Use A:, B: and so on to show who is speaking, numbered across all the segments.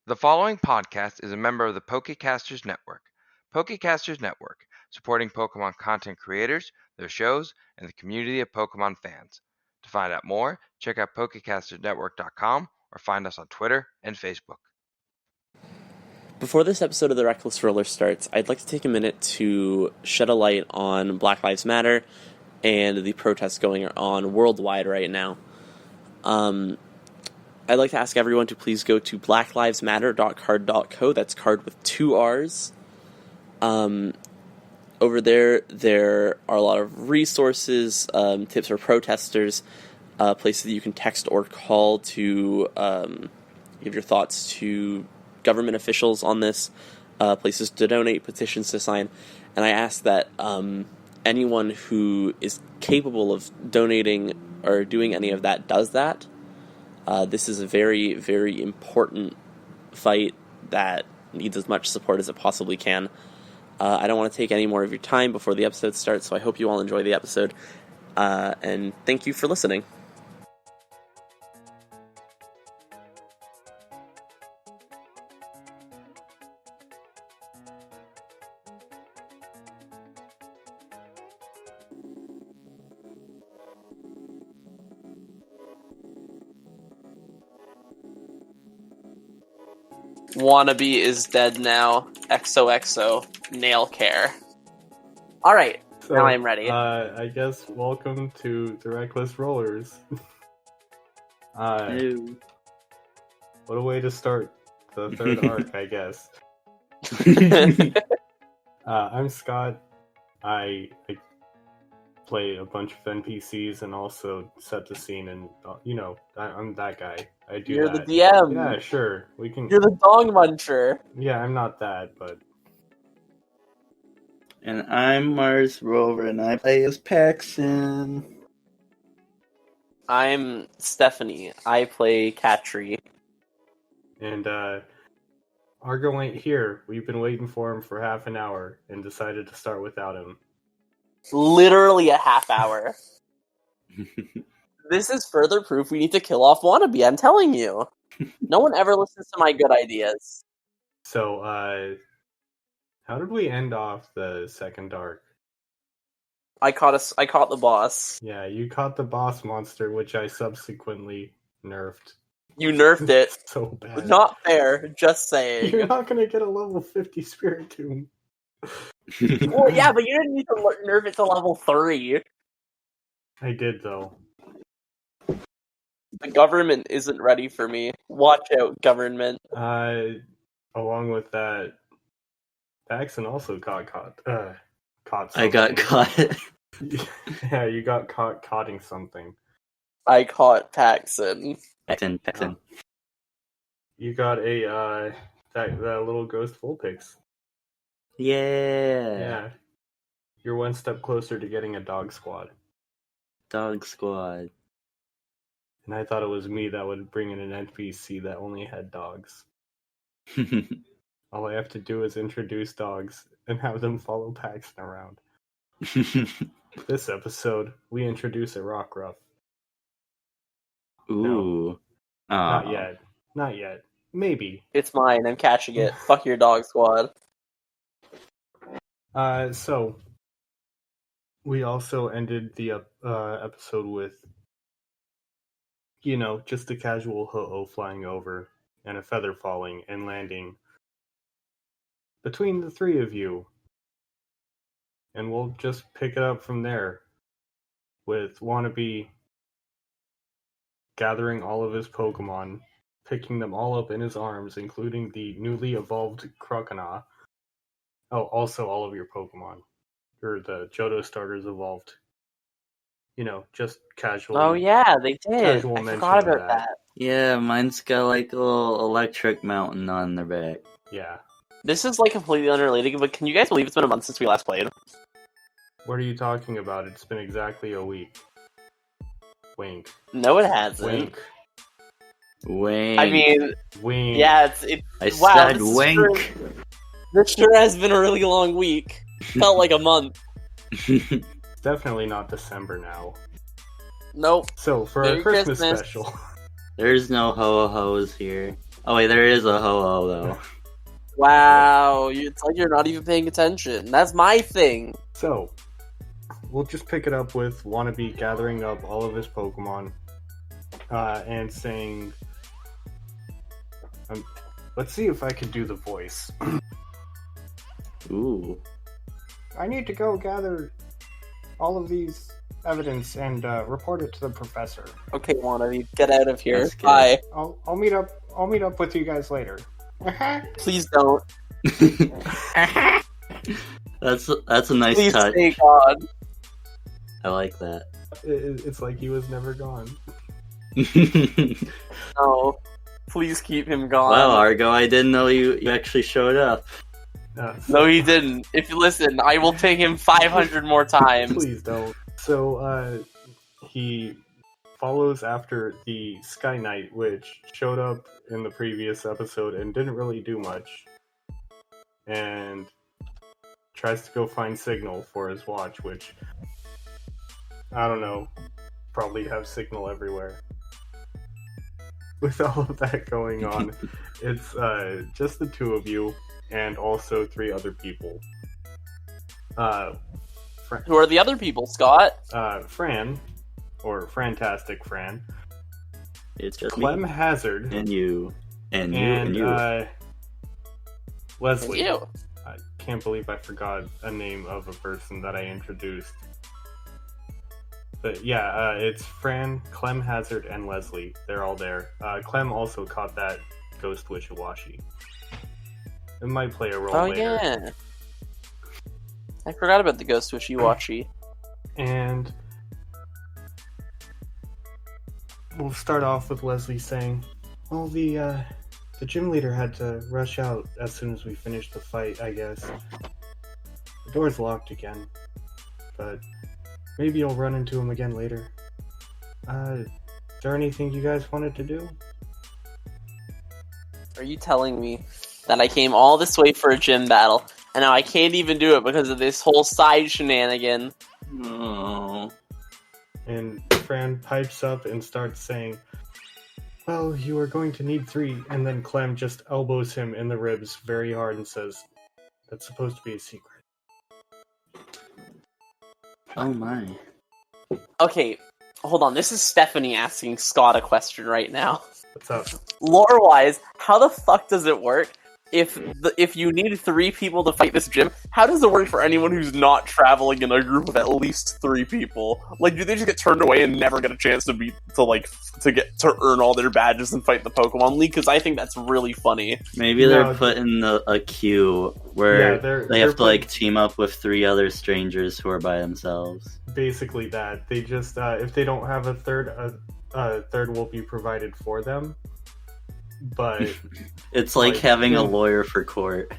A: The following podcast is a member of the Pokecasters Network. Pokecasters Network, supporting Pokemon content creators, their shows, and the community of Pokemon fans. To find out more, check out PokecastersNetwork.com or find us on Twitter and Facebook.
B: Before this episode of The Reckless Roller starts, I'd like to take a minute to shed a light on Black Lives Matter and the protests going on worldwide right now. I'd like to ask everyone to please go to blacklivesmatter.card.co. That's card with 2 R's. Over there are a lot of resources, tips for protesters, places that you can text or call to give your thoughts to government officials on this, places to donate, petitions to sign. And I ask that anyone who is capable of donating or doing any of that does that. This is a very, very important fight that needs as much support as it possibly can. I don't want to take any more of your time before the episode starts, so I hope you all enjoy the episode. And thank you for listening. Wannabe is dead now. XOXO. Nail care. Alright,
C: So,
B: now I'm ready.
C: I guess welcome to the Reckless Rollers. What a way to start the third arc, I guess. I'm Scott. I play a bunch of NPCs and also set the scene, and I'm that guy. I do
B: You're
C: that.
B: the DM.
C: Yeah, sure. We can.
B: You're the dog muncher.
C: Yeah, I'm not that, but
D: And I'm Mars Rover, and I play as Paxton.
B: I'm Stephanie. I play Catry.
C: and Argo ain't here. We've been waiting for him for half an hour and decided to start without him.
B: Literally a half hour. This is further proof we need to kill off Wannabe, I'm telling you. No one ever listens to my good ideas.
C: So, how did we end off the second arc?
B: I caught the boss.
C: Yeah, you caught the boss monster, which I subsequently nerfed.
B: You nerfed it.
C: So bad.
B: Not fair, just saying.
C: You're not gonna get a level 50 Spirit Tomb.
B: Well, yeah, but you didn't need to nerf it to level 3.
C: I did, though.
B: The government isn't ready for me. Watch out, government.
C: Along with that, Paxton also caught
D: I
C: something.
D: got caught.
C: Yeah, you got caughting something.
B: I caught Paxton.
D: Paxton.
C: You got a that little ghost Vulpix.
D: Yeah.
C: Yeah. You're one step closer to getting a dog squad.
D: Dog squad.
C: And I thought it was me that would bring in an NPC that only had dogs. All I have to do is introduce dogs and have them follow Paxton around. This episode, we introduce a Rockruff.
D: Ooh.
C: Not yet. Not yet. Maybe.
B: It's mine, I'm catching it. Fuck your dog squad.
C: So we also ended the episode with, just a casual Ho-Oh flying over and a feather falling and landing between the three of you. And we'll just pick it up from there with Wannabe gathering all of his Pokemon, picking them all up in his arms, including the newly evolved Croconaw. Oh, also all of your Pokemon. Or the Johto starters evolved. Just casually.
B: Oh yeah, they did.
C: Casual
B: I
C: mention
B: forgot
C: of
B: about that.
D: Yeah, mine's got like a little electric mountain on their back.
C: Yeah.
B: This is like completely unrelated, but can you guys believe it's been a month since we last played?
C: What are you talking about? It's been exactly a week. Wink.
B: No, it hasn't.
C: Wink.
D: Wink.
B: I mean,
C: Wink.
B: yeah, it's
D: I
B: wow,
D: said
B: this is
D: wink.
B: this sure has been a really long week. Felt like a month.
C: It's definitely not December now.
B: Nope.
C: So, for
B: Merry
C: our Christmas
B: Christmas.
C: special,
D: There's no ho-hos here. Oh wait, there is a Ho-Oh though.
B: Wow, it's like you're not even paying attention. That's my thing.
C: So, we'll just pick it up with Wannabe gathering up all of his Pokemon and saying, let's see if I can do the voice.
D: Ooh.
C: I need to go gather all of these evidence and report it to the professor.
B: Okay, Wannabe, get out of here.
D: That's good.
B: Bye.
C: I'll meet up with you guys later.
B: Please don't.
D: That's a nice
B: Please
D: touch.
B: stay gone.
D: I like that.
C: It's like he was never gone.
B: No. Please keep him gone.
D: Wow, Argo, I didn't know you actually showed up.
B: No, he didn't. If you listen, I will ping him 500 more times.
C: Please don't. So, he follows after the Sky Knight, which showed up in the previous episode and didn't really do much. And tries to go find Signal for his watch, which, I don't know, probably have Signal everywhere. With all of that going on, it's just the two of you and also 3 other people.
B: Who are the other people, Scott?
C: Fran, or Frantastic Fran.
D: It's just
C: Clem
D: me.
C: Hazard.
D: And you. And you.
C: And
D: And you.
C: Leslie.
B: You.
C: I can't believe I forgot a name of a person that I introduced. But yeah, it's Fran, Clem Hazard, and Leslie. They're all there. Clem also caught that Ghost Wishiwashi. It might play a role later.
B: Yeah. I forgot about the Ghost Wishiwashi.
C: And we'll start off with Leslie saying, well, the gym leader had to rush out as soon as we finished the fight, I guess. The door's locked again, but maybe you'll run into him again later. Is there anything you guys wanted to do?
B: Are you telling me that I came all this way for a gym battle, and now I can't even do it because of this whole side shenanigan?
D: Oh.
C: And Fran pipes up and starts saying, well, you are going to need 3, and then Clem just elbows him in the ribs very hard and says, that's supposed to be a secret.
D: Oh my.
B: Okay, hold on. This is Stephanie asking Scott a question right now.
C: What's up?
B: Lore-wise, how the fuck does it work if you need 3 people to fight this gym? How does it work for anyone who's not traveling in a group of at least 3 people? Like, do they just get turned away and never get a chance to to earn all their badges and fight the Pokemon League? Because I think that's really funny.
D: Maybe they're put in a queue where they have to like team up with 3 other strangers who are by themselves.
C: Basically that. They just, if they don't have a third will be provided for them. But
D: it's like having a lawyer for court.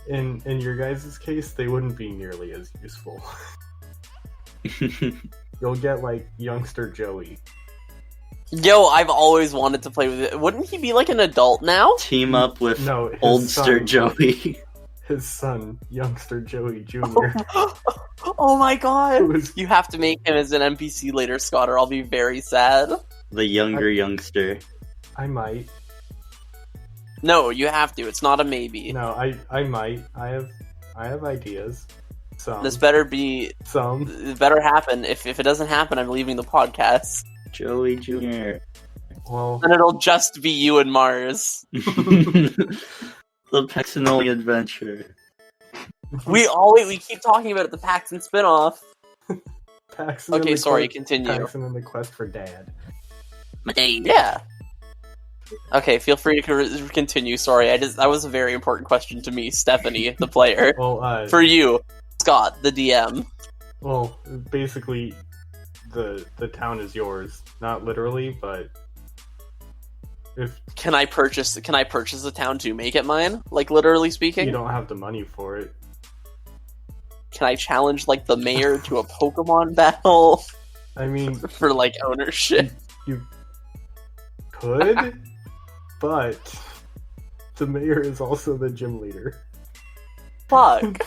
C: In your guys' case, they wouldn't be nearly as useful. You'll get like youngster Joey.
B: Yo, I've always wanted to play with it. Wouldn't he be like an adult now?
D: Team up with
C: his
D: oldster
C: son,
D: Joey.
C: His son, youngster Joey Jr.
B: Oh my god!
C: Was-
B: You have to make him as an NPC later, Scott, or I'll be very sad.
D: The younger youngster.
C: I might.
B: No, you have to. It's not a maybe.
C: No, I might. I have ideas. Some.
B: This better be.
C: Some.
B: It better happen. If it doesn't happen, I'm leaving the podcast.
D: Joey Jr.
C: Well,
B: And it'll just be you and Mars.
D: The Paxinoli adventure.
B: We keep talking about it, the Paxton spinoff.
C: Paxton
B: Okay, sorry, continue.
C: Paxton and the quest for Dad.
B: Yeah. Okay, feel free to continue. Sorry, that was a very important question to me, Stephanie, the player.
C: Well,
B: For you, Scott, the DM.
C: Well, basically, the town is yours. Not literally, but if
B: Can I purchase the town to make it mine? Like, literally speaking?
C: you don't have the money for it.
B: Can I challenge, like, the mayor to a Pokemon battle
C: I mean,
B: for, like, ownership?
C: you could, but the mayor is also the gym leader.
B: Fuck.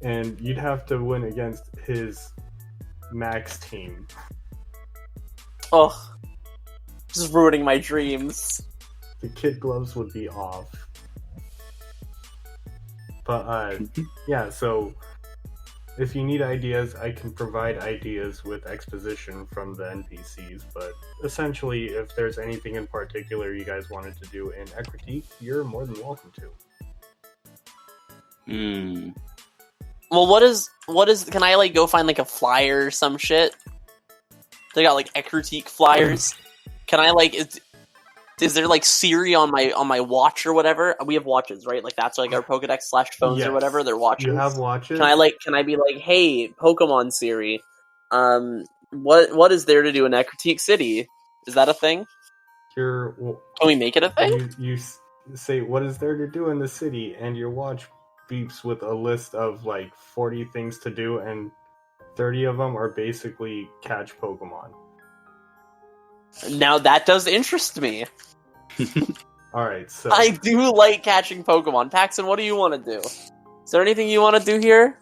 C: And you'd have to win against his max team.
B: Ugh. Just ruining my dreams.
C: The kid gloves would be off. But, yeah, so if you need ideas, I can provide ideas with exposition from the NPCs, but essentially, if there's anything in particular you guys wanted to do in Ecritique, you're more than welcome to.
B: Well, what is, can I, like, go find, like, a flyer or some shit? They got, like, Ecritique flyers. Can I, like, is there, like, Siri on my watch or whatever? We have watches, right? Like, that's, like, our Pokedex/phones
C: Yes.
B: or whatever, they're watches.
C: You have watches?
B: Can I be like, hey, Pokemon Siri, what is there to do in Ecritique City? Is that a thing? Can we make it a thing?
C: You say, what is there to do in the city? And your watch beeps with a list of, like, 40 things to do, and 30 of them are basically catch Pokemon.
B: Now that does interest me.
C: Alright, so...
B: I do like catching Pokemon. Paxton, what do you want to do? Is there anything you want to do here?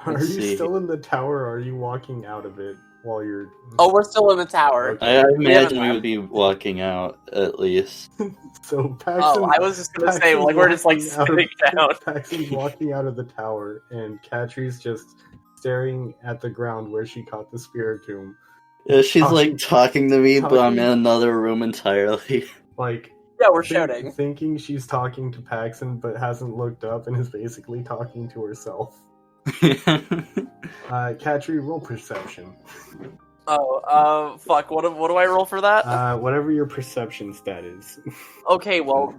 C: Are you still in the tower, or are you walking out of it while you're...
B: Oh, we're still in the tower.
C: Okay.
D: I imagine we would be walking out, at least.
C: So Paxton...
B: Oh, I was just gonna say, like, we're just, like, sitting down.
C: Paxton's walking out of the tower, and Catrie's just staring at the ground where she caught the Spiritomb.
D: Yeah, she's like talking to me, but I'm in another room entirely.
C: Like,
B: yeah, we're shouting.
C: Thinking she's talking to Paxton, but hasn't looked up and is basically talking to herself. Catry, roll perception.
B: Oh, fuck. What do I roll for that?
C: Whatever your perception stat is.
B: Okay, well,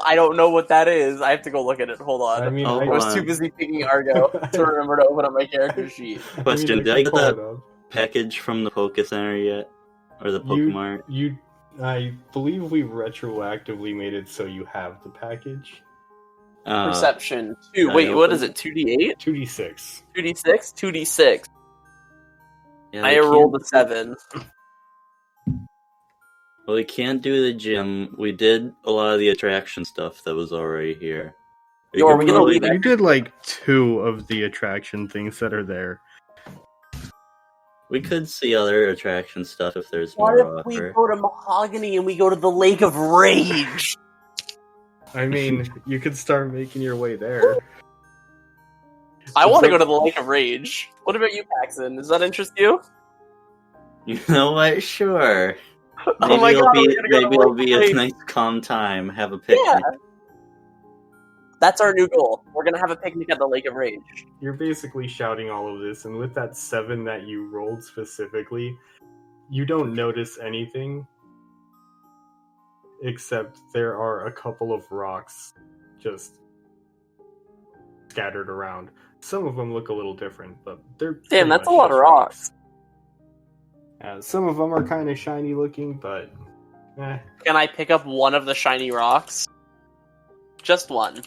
B: I don't know what that is. I have to go look at it. Hold on.
C: I mean,
B: I was too busy picking Argo to remember to open up my character sheet.
D: Question: did I get that package from the Poke Center yet, or the Pokemart?
C: I believe we retroactively made it so you have the package.
B: Perception 2. Wait, what is it? 2d8?
C: 2d6.
B: 2d6? 2d6.
D: Yeah,
B: I rolled a 7.
D: Well, we can't do the gym. We did a lot of the attraction stuff that was already here.
B: Are we gonna leave it?
C: You did like 2 of the attraction things that are there.
D: We could see other attraction stuff if there's
B: what
D: more.
B: What if we go to Mahogany and we go to the Lake of Rage?
C: I mean, you could start making your way there.
B: I want to go to the Lake of Rage. What about you, Paxton? Does that interest you?
D: You know what? Sure. Maybe
B: Oh my god,
D: it'll be a nice calm time. Have a picnic.
B: Yeah. That's our new goal. We're gonna have a picnic at the Lake of Rage.
C: You're basically shouting all of this, and with that 7 that you rolled specifically, you don't notice anything, except there are a couple of rocks just scattered around. Some of them look a little different, but they're...
B: Damn, that's a lot of rocks.
C: Some of them are kind of shiny looking, but...
B: Can I pick up one of the shiny rocks? Just one.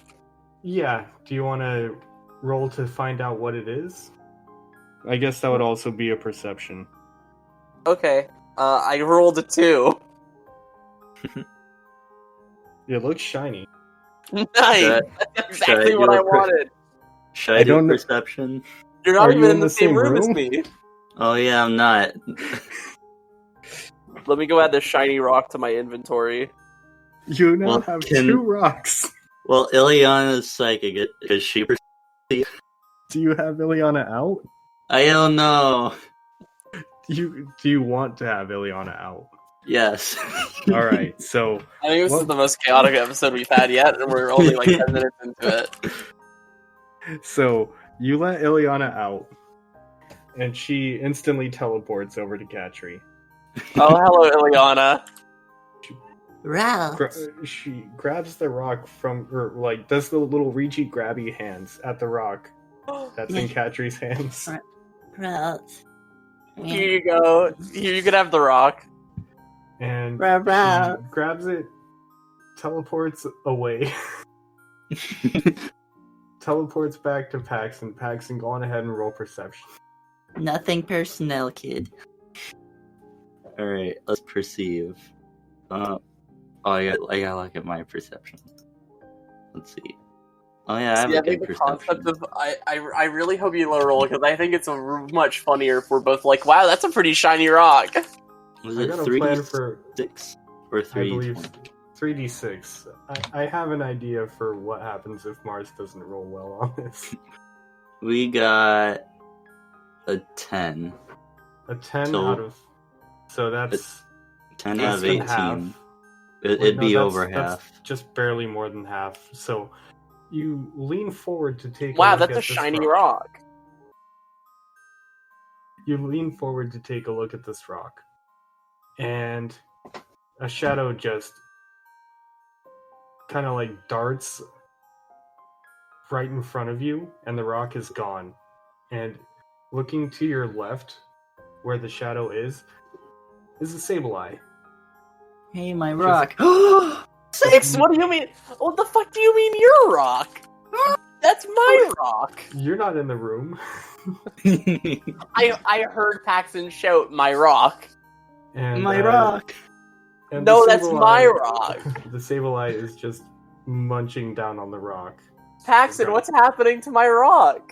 C: Yeah. Do you want to roll to find out what it is? I guess that would also be a perception.
B: Okay. I rolled a 2.
C: It looks shiny.
B: Nice! That's exactly what I wanted.
D: Should I do perception?
B: You're not even in the same room as me.
D: Oh yeah, I'm not.
B: Let me go add this shiny rock to my inventory.
C: You now have 2 rocks.
D: Well, Ileana's psychic. Is she perceive?
C: Do you have Ileana out?
D: I don't know.
C: Do you want to have Ileana out?
D: Yes.
C: Alright, so...
B: I think this is the most chaotic episode we've had yet, and we're only like 10 minutes into it.
C: So, you let Ileana out, and she instantly teleports over to Catry.
B: Oh, hello, Ileana.
C: She grabs the rock from, or like, does the little reachy grabby hands at the rock that's in Catry's hands.
B: Here you go. Here, you can have the rock.
C: And she grabs it, teleports away. Teleports back to Paxton. Paxton, go on ahead and roll perception.
E: Nothing personnel, kid.
D: Alright, let's perceive. I gotta look at my perception. Let's see. Oh yeah, I have
F: See,
D: a
F: I think
D: good
F: the
D: perception.
F: concept of I really hope you low roll because I think it's much funnier if we're both like, wow, that's a pretty shiny rock.
D: Was
C: I
D: it
C: got a
D: 3
C: plan for
D: 6 or 3?
C: I believe 3d6. I have an idea for what happens if Mars doesn't roll well on this.
D: We got a 10.
C: A 10
D: So-
C: out of... So that's
D: 10
C: less
D: out of
C: than
D: 18.
C: half.
D: It'd be
C: that's-
D: over
C: that's
D: half.
C: just barely more than half. So you lean forward to take
F: Wow,
C: a look
F: that's
C: at
F: a
C: this
F: shiny rock.
C: You lean forward to take a look at this rock. And a shadow just kind of like darts right in front of you, and the rock is gone. And looking to your left, where the shadow is a Sableye.
E: Hey, my rock.
F: Six? What do you mean? What the fuck do you mean your rock? That's my rock.
C: You're not in the room.
F: I heard Paxton shout my rock.
C: And,
D: My rock!
C: and
F: No,
C: the
F: that's
C: Sableye-
F: my rock.
C: The Sableye is just munching down on the rock.
F: Paxton, what's happening to my rock?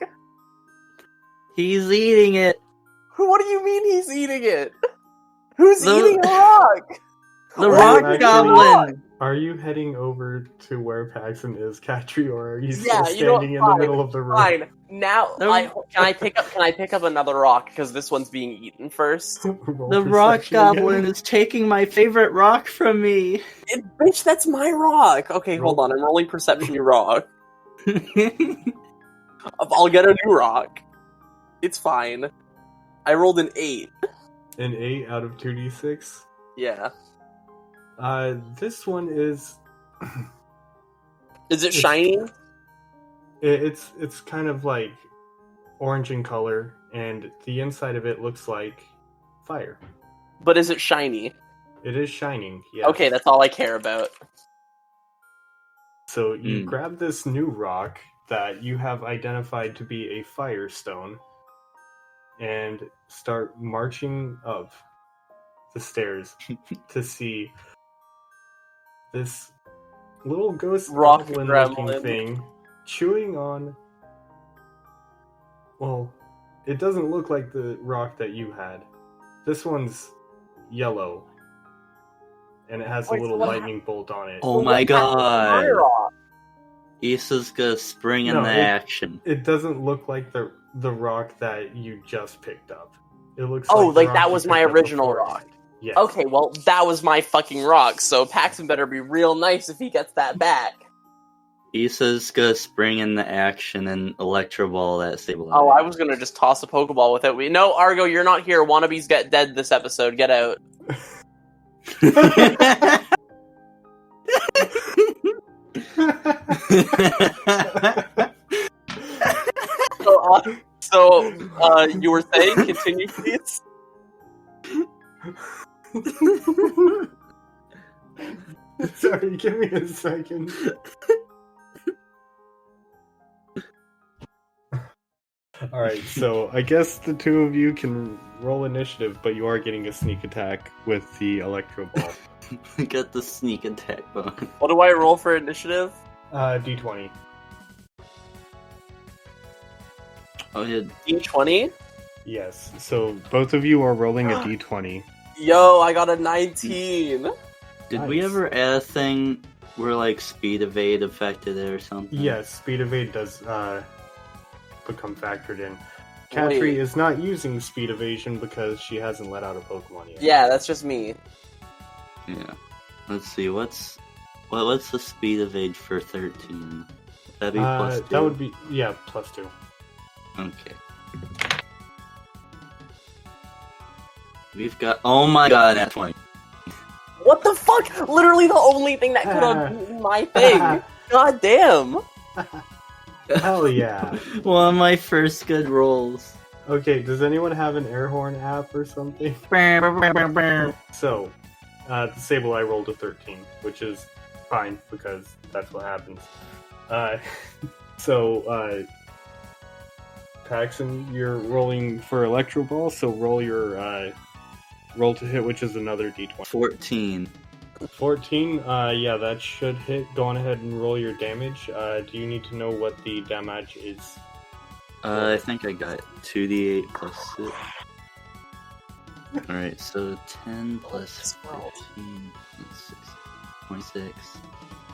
D: He's eating it!
F: What do you mean he's eating it? Who's
D: The-
F: eating a rock?
D: The
C: Are
D: rock
C: you actually-
D: goblin!
C: Are you heading over to where Paxton is, Katri, or are you still
F: Yeah, you know
C: standing
F: what,
C: in the middle of the room?
F: Fine. Now,
D: The-
F: can I pick up another rock because this one's being eaten first?
C: Roll
D: The rock
C: perception
D: goblin
C: again.
D: is taking my favorite rock from me!
F: Bitch, that's my rock. Okay, hold on. I'm rolling perception your rock. I'll get a new rock. It's fine. I rolled an 8.
C: An 8 out of 2d6.
F: Yeah.
C: This one is...
F: Is it shiny?
C: It's kind of like orange in color, and the inside of it looks like fire.
F: But is it shiny?
C: It is shining, yes.
F: Okay, that's all I care about.
C: So you grab this new rock that you have identified to be a firestone and start marching up the stairs to see this little ghost
F: Rock
C: goblin-looking
F: gremlin.
C: thing chewing on... Well, it doesn't look like the rock that you had. This one's yellow, and it has
F: Wait,
C: a little
F: so what
C: lightning bolt on it.
D: Oh my
F: My
D: god!
F: rock.
D: Issa's gonna spring
C: No,
D: into action.
C: It doesn't look like the rock that you just picked up. It looks
F: Oh,
C: like the
F: like
C: rock
F: that
C: you
F: was my
C: picked up
F: original
C: beforehand.
F: rock.
C: Yes.
F: Okay, well, that was my fucking rock, so Paxton better be real nice if he gets that back.
D: Issa's gonna spring into action and Electro Ball that Sableye.
F: Oh, I was gonna just toss a Pokeball without we. No, Argo, you're not here. Wannabes get dead this episode. Get out. So, you were saying, continue, please?
C: Sorry, give me a second. Alright, so I guess the two of you can roll initiative, but you are getting a sneak attack with the Electro Ball.
D: Get the sneak attack bone.
F: What do I roll for initiative?
C: D20.
D: Oh yeah.
F: D20?
C: Yes, so both of you are rolling a D20.
F: Yo, I got a 19.
D: Did we
C: Nice.
D: ever add a thing where like speed evade affected it or something?
C: Yes, speed evade does become factored in. Katri
F: Wait.
C: is not using speed evasion because she hasn't let out a Pokemon yet.
F: Yeah, that's just me.
D: Yeah. Let's see. What's the speed evade for 13? That'd be plus 2.
C: That would be +2.
D: Okay. We've got. Oh my god, that's 20.
F: What the fuck? Literally the only thing that could have beaten my thing. God damn.
C: Hell yeah.
D: One of my first good rolls.
C: Okay, does anyone have an air horn app or something? So, the Sableye rolled a 13, which is fine because that's what happens. Paxton, you're rolling for Electro Ball, so roll your roll to hit, which is another D20.
D: 14.
C: 14, yeah, that should hit. Go on ahead and roll your damage. Do you need to know what the damage is?
D: I think I got 2d8 plus 6. Alright, so 10 plus 15 plus 6, 26,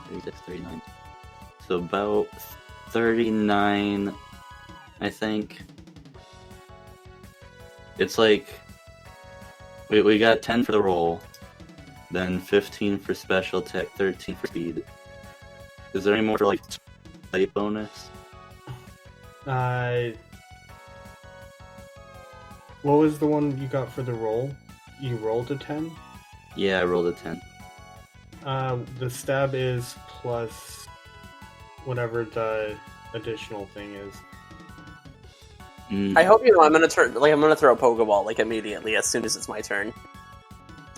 D: 36, 39. So about 39, I think. It's like, we got 10 for the roll, then 15 for special attack, 13 for speed. Is there any more for, like, plate bonus?
C: What was the one you got for the roll? You rolled a 10?
D: Yeah, I rolled a 10.
C: The stab is plus whatever the additional thing is.
F: I hope you know I'm gonna throw a Pokeball like immediately as soon as it's my turn.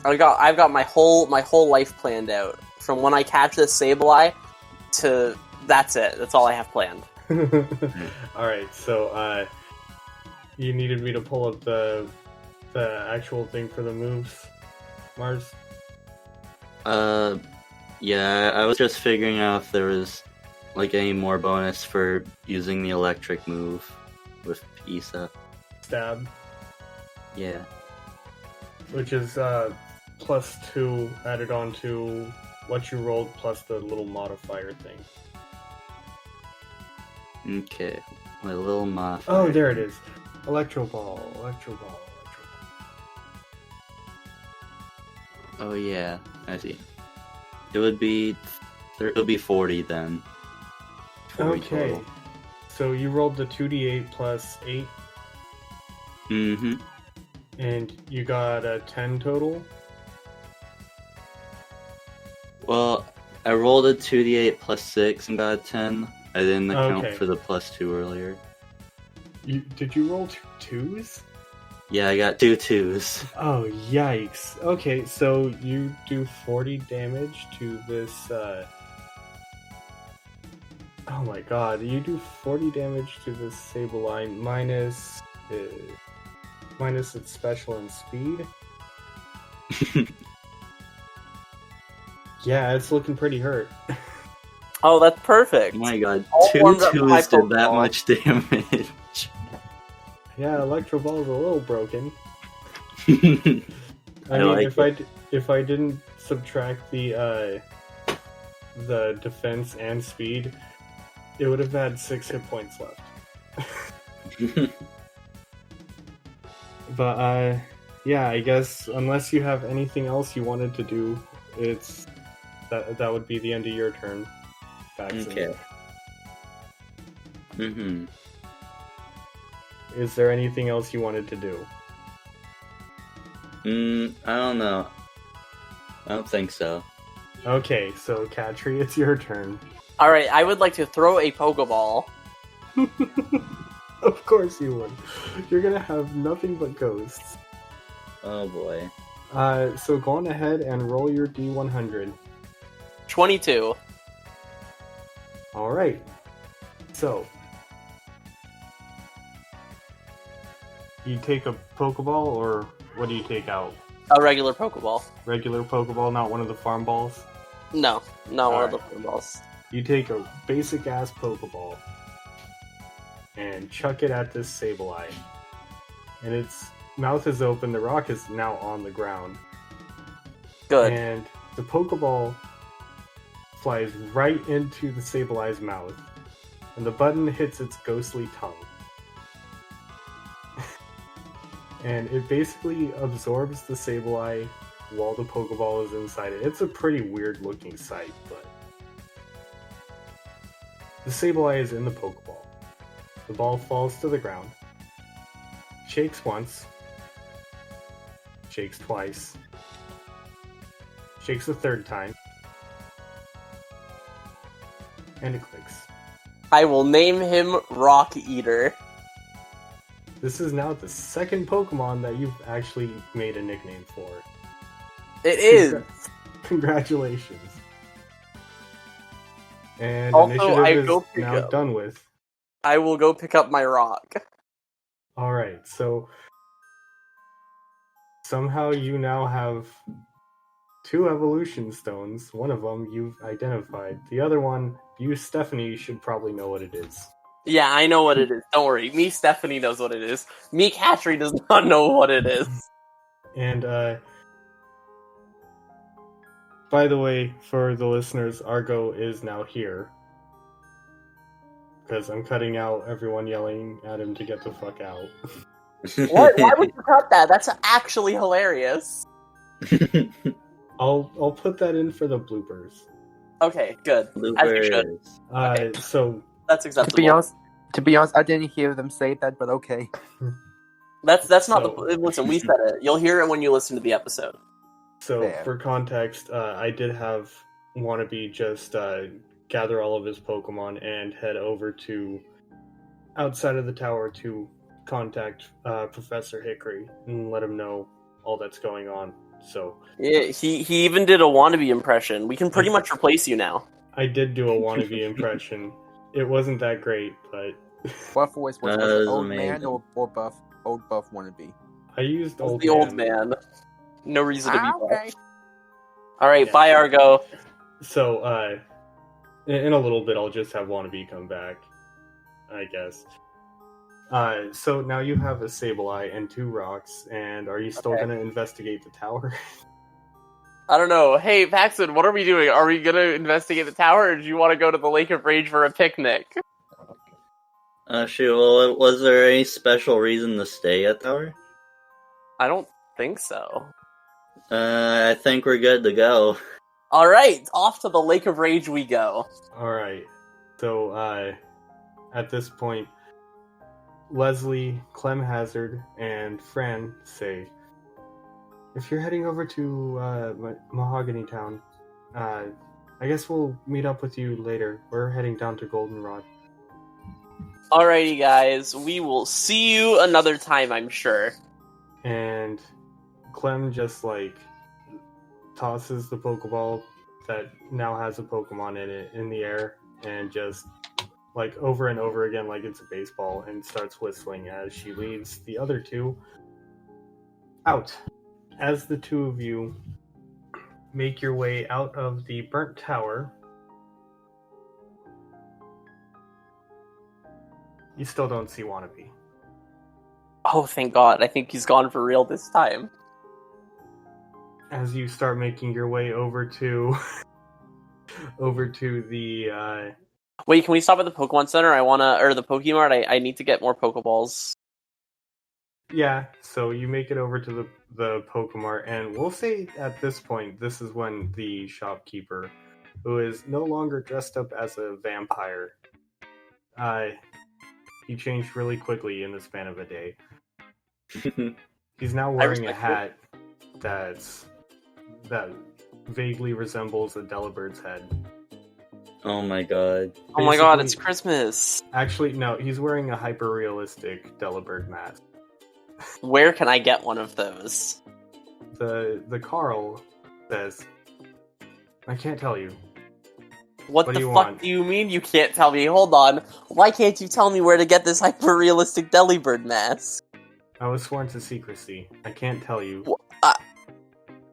F: I've got my whole life planned out. From when I catch this Sableye to that's it. That's all I have planned.
C: Alright, so you needed me to pull up the actual thing for the moves, Mars?
D: Yeah, I was just figuring out if there was like any more bonus for using the electric move with Isa.
C: Stab.
D: Yeah.
C: Which is plus 2 added on to what you rolled plus the little modifier thing.
D: Okay. My little modifier.
C: Oh, there it is. Electro Ball.
D: Oh yeah, I see. It would be 40 then. 40
C: okay.
D: total.
C: So you rolled the 2d8 plus 8.
D: Mm-hmm.
C: And you got a 10 total?
D: Well, I rolled a 2d8 plus 6 and got a 10. I didn't account
C: Okay.
D: for the plus 2 earlier.
C: Did you roll 2 2s?
D: Yeah, I got 2 2s.
C: Oh, yikes. Okay, so you do 40 damage to this, Oh my god, you do 40 damage to this Sableye minus its special and speed? Yeah, it's looking pretty hurt.
F: Oh, that's perfect.
D: Oh my god,
F: All
D: 2
F: ones up my
D: 2s did that
F: Pokeball.
D: much damage.
C: Yeah, Electro Ball's a little broken.
D: I
C: mean,
D: like
C: if I didn't subtract the defense and speed, it would have had 6 hit points left. But yeah, I guess unless you have anything else you wanted to do, that would be the end of your turn. Baxton.
D: Okay. Mm-hmm.
C: Is there anything else you wanted to do?
D: I don't know. I don't think so.
C: Okay, so Katri, it's your turn.
F: Alright, I would like to throw a Pokeball.
C: Of course you would. You're gonna have nothing but ghosts.
D: Oh boy.
C: So go on ahead and roll your D100.
F: 22.
C: Alright. So you take a Pokeball, or what do you take out?
F: A regular Pokeball.
C: Regular Pokeball, not one of the farm balls?
F: No, not one of the
C: Alright.
F: Pokeballs.
C: You take a basic ass Pokeball and chuck it at this Sableye. And its mouth is open, the rock is now on the ground.
F: Good.
C: And the Pokeball flies right into the Sableye's mouth. And the button hits its ghostly tongue. And it basically absorbs the Sableye while the Pokeball is inside it. It's a pretty weird looking sight, but the Sableye is in the Pokeball. The ball falls to the ground. Shakes once. Shakes twice. Shakes a third time. And it clicks.
F: I will name him Rock Eater.
C: This is now the second Pokemon that you've actually made a nickname for.
F: It is.
C: Congratulations. And
F: Also,
C: initiative
F: I
C: is
F: go pick
C: now
F: up.
C: done with.
F: I will go pick up my rock.
C: Alright, so somehow you now have 2 evolution stones. One of them you've identified. The other one, you, Stephanie, should probably know what it is.
F: Yeah, I know what it is. Don't worry. Me, Stephanie, knows what it is. Me, Katri, does not know what it is.
C: And, by the way, for the listeners, Argo is now here. Because I'm cutting out everyone yelling at him to get the fuck out.
F: What? Why would you cut that? That's actually hilarious.
C: I'll put that in for the bloopers.
F: Okay, good. As you should. Okay.
C: So
F: That's acceptable.
G: To be honest, I didn't hear them say that, but okay.
F: That's not the... Listen, we said it. You'll hear it when you listen to the episode.
C: So,
G: Yeah.
C: for context, I did have Wannabe just gather all of his Pokemon and head over to outside of the tower to contact Professor Hickory and let him know all that's going on. So
F: Yeah, he even did a wannabe impression. We can pretty much replace you now.
C: I did do a Wannabe impression. It wasn't that great, but
G: Buff voice was
D: That
G: it
D: is
G: old
D: amazing.
G: man or buff? Old buff wannabe.
C: I used old
F: The old man. No reason to be
G: Okay.
F: buff. Alright,
C: Yeah.
F: bye, Argo.
C: So, in a little bit, I'll just have Wannabe come back, I guess. So now you have a Sableye and 2 rocks, and are you still
F: Okay.
C: going to investigate the tower?
F: I don't know. Hey, Paxton, what are we doing? Are we gonna investigate the tower, or do you want to go to the Lake of Rage for a picnic?
D: Shoot, well, was there any special reason to stay at Tower?
F: I don't think so.
D: I think we're good to go.
F: Alright, off to the Lake of Rage we go.
C: Alright, so, at this point, Leslie, Clem Hazard, and Fran say, if you're heading over to Mahogany Town, I guess we'll meet up with you later. We're heading down to Goldenrod.
F: Alrighty, guys, we will see you another time, I'm sure.
C: And Clem just, tosses the Pokeball that now has a Pokemon in it in the air, and just, over and over again like it's a baseball, and starts whistling as she leads the other 2 out. As the 2 of you make your way out of the burnt tower, you still don't see Wannabe.
F: Oh, thank God. I think he's gone for real this time.
C: As you start making your way over to the
F: Wait, can we stop at the Pokemon Center? Or the Pokemart? I need to get more Pokeballs.
C: yeah, so you make it over to the Pokemart, and we'll say at this point, this is when the shopkeeper, who is no longer dressed up as a vampire, he changed really quickly in the span of a day. He's now wearing a
F: respect
C: hat that vaguely resembles a Delabird's head.
D: Oh my god.
F: Oh my God,
C: Basically-
F: it's Christmas.
C: Actually, no, he's wearing a hyper-realistic Delibird mask.
F: Where can I get one of those?
C: The Carl says, I can't tell you.
F: What
C: What
F: the
C: do you
F: fuck
C: want?
F: do you mean you can't tell me? Hold on. Why can't you tell me where to get this hyper-realistic Delibird mask?
C: I was sworn to secrecy. I can't tell you.
F: What?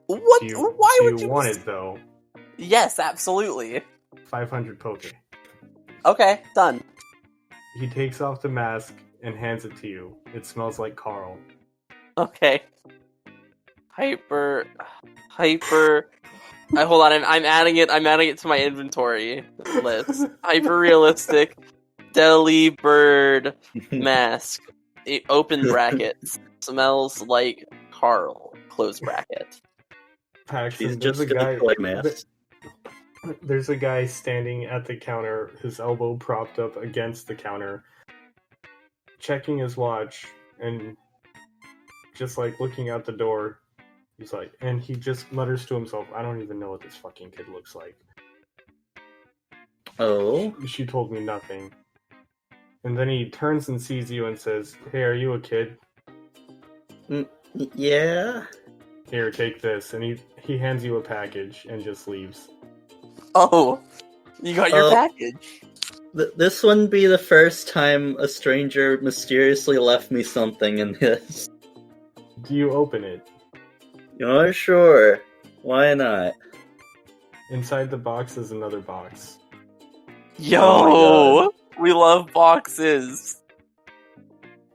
F: Why
C: do
F: would
C: you
F: you
C: want it, though?
F: Yes, absolutely.
C: 500 Poke.
F: Okay, done.
C: He takes off the mask and hands it to you. It smells like Carl.
F: Okay. Hyper. Hold on. I'm adding it. I'm adding it to my inventory list. Hyper realistic Delibird mask. Open bracket. Smells like Carl. Close bracket.
C: Paxton,
D: He's
C: there's
D: just
C: a
D: gonna
C: guy.
D: collect masks.
C: There's a guy standing at the counter, his elbow propped up against the counter, checking his watch and just looking out the door. He's and he just mutters to himself, I don't even know what this fucking kid looks like.
D: Oh?
C: She told me nothing. And then he turns and sees you and says, hey, are you a kid?
D: Yeah?
C: Here, take this. And he hands you a package and just leaves.
F: Oh, you got your package.
D: This wouldn't be the first time a stranger mysteriously left me something in this.
C: Do you open it?
D: You're sure? Why not?
C: Inside the box is another box.
F: Yo,
D: Oh
F: we love boxes.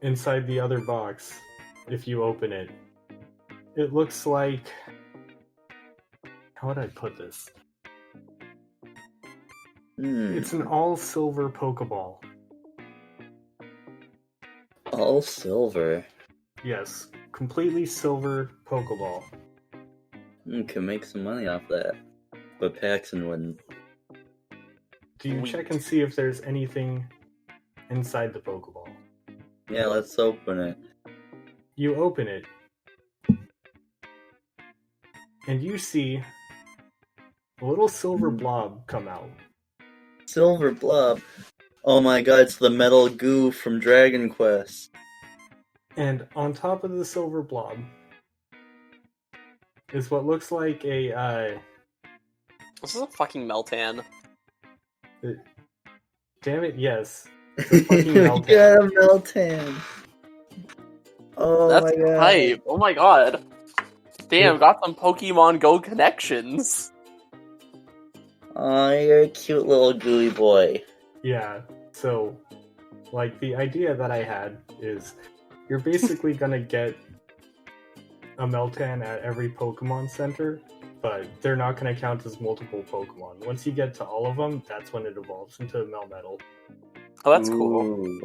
C: Inside the other box, if you open it, it looks like... How would I put this? It's an all-silver Pokeball.
D: All silver.
C: Yes, completely silver Pokeball.
D: Can make some money off that. But Paxton wouldn't.
C: Do you check and see if there's anything inside the Pokeball?
D: Yeah, let's open it.
C: You open it, and you see a little silver blob come out.
D: Silver blob. Oh my god, it's the metal goo from Dragon Quest.
C: And on top of the silver blob is what looks like a,
F: This is a fucking Meltan.
C: damn it, yes. It's a fucking Meltan.
D: Yeah, Meltan. Oh
F: That's
D: my god.
F: hype. Oh my god. Damn, got some Pokemon Go connections.
D: Oh, you're a cute little gooey boy.
C: Yeah, so, like, the idea that I had is you're basically gonna get a Meltan at every Pokemon Center, but they're not gonna count as multiple Pokemon. Once you get to all of them, that's when it evolves into a Melmetal.
F: Oh, that's cool.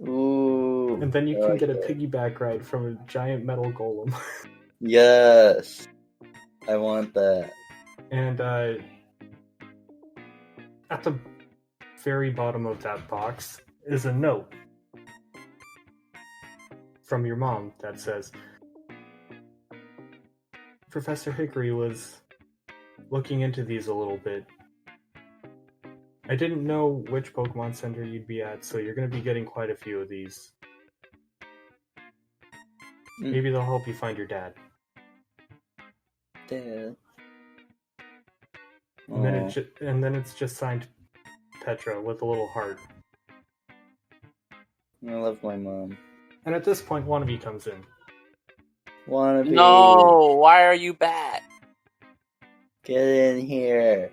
D: Ooh.
C: And then you can get a
D: Okay.
C: piggyback ride from a giant metal golem.
D: Yes. I want that.
C: And at the very bottom of that box is a note from your mom that says, Professor Hickory was looking into these a little bit. I didn't know which Pokemon Center you'd be at, so you're going to be getting quite a few of these. Maybe they'll help you find your dad.
D: Dad.
C: And then it's just signed Petra with a little heart.
D: I love my mom.
C: And at this point, Wannabe comes in.
D: Wanna be.
F: No, why are you back?
D: Get in here.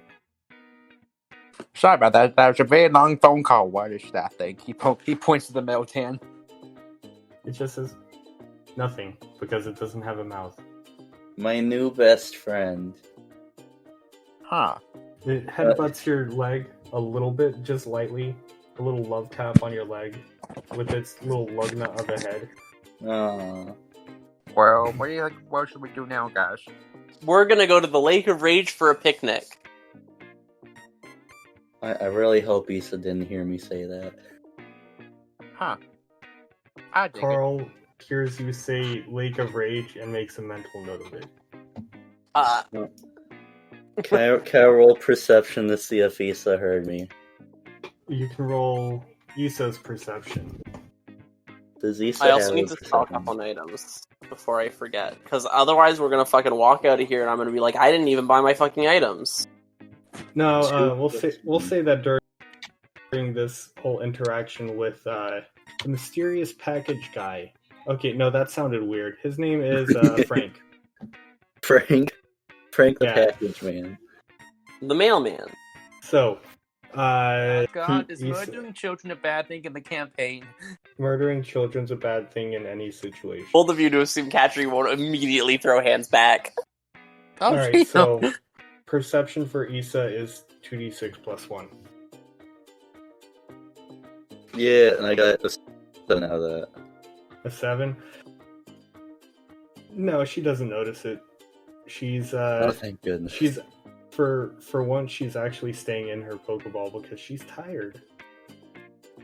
G: Sorry about that. That was a very long phone call. What is that thing? He points to the Meltan.
C: It just says nothing, because it doesn't have a mouth.
D: My new best friend.
G: Huh.
C: It headbutts your leg a little bit, just lightly. A little love tap on your leg with its little lug nut of a head.
D: Aww.
G: Well, what should we do now, guys?
F: We're gonna go to the Lake of Rage for a picnic.
D: I really hope Issa didn't hear me say that.
G: Huh. I dig it.
C: Carl hears you say Lake of Rage and makes a mental note of it.
D: Can I roll perception to see if Issa heard me?
C: You can roll Issa's perception.
D: Does Issa
F: I also
D: have
F: need
D: a
F: to stock
D: perception?
F: up on items before I forget, because otherwise we're gonna fucking walk out of here and I'm gonna be like, I didn't even buy my fucking items.
C: No, we'll say that during this whole interaction with the mysterious package guy. Okay, no, that sounded weird. His name is Frank.
D: Frank the
C: Yeah.
D: package man.
F: The mailman.
C: So,
G: God, is
C: Issa.
G: murdering children a bad thing in the campaign?
C: murdering children's a bad thing in any situation.
F: Both of you to assume Catching won't immediately throw hands back.
G: Oh,
C: Alright, so perception for Issa is 2d6 plus 1.
D: Yeah, and I got a 7 out of that.
C: A 7? No, she doesn't notice it. She's
D: Oh, thank goodness.
C: she's for once she's actually staying in her Pokeball because she's tired.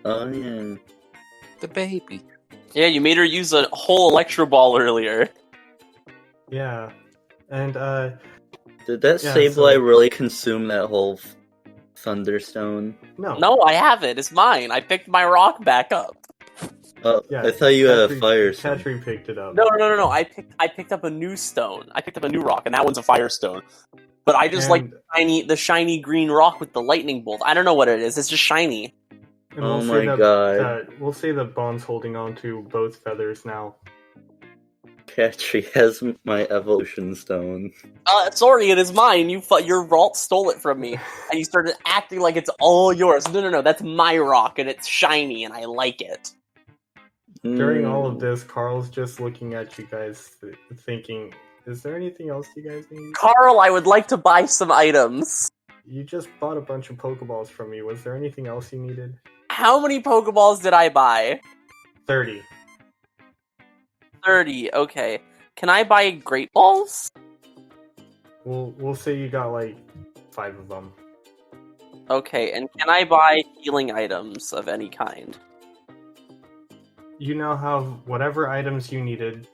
D: Oh yeah.
G: the baby.
F: Yeah, you made her use a whole Electro Ball earlier.
C: Yeah. And
D: Did that
C: Yeah,
D: Sableye
C: so-
D: really consume that whole Thunderstone?
C: no.
F: No, I have it. It's mine. I picked my rock back up.
D: Oh,
C: Yeah,
D: I thought you had a
C: Catry-
D: fire stone.
C: Catry picked it up.
F: No. I picked up a new stone. I picked up a new rock, and that one's a Firestone. But I just like
C: And-
F: the shiny green rock with the lightning bolt. I don't know what it is. It's just shiny.
C: and
D: Oh
C: say
D: my
C: that-
D: god.
C: that- we'll say that Bond's holding on to both feathers now.
D: Catry has my evolution stone.
F: Sorry, it is mine. Your Ralt stole it from me, and you started acting like it's all yours. No, that's my rock, and it's shiny, and I like it.
C: During all of this, Carl's just looking at you guys, thinking, is there anything else you guys need?
F: Carl, I would like to buy some items.
C: You just bought a bunch of Pokeballs from me. Was there anything else you needed?
F: How many Pokeballs did I buy?
C: 30.
F: 30, okay. Can I buy Great Balls?
C: We'll say you got like 5 of them.
F: Okay, and can I buy healing items of any kind?
C: You now have whatever items you needed.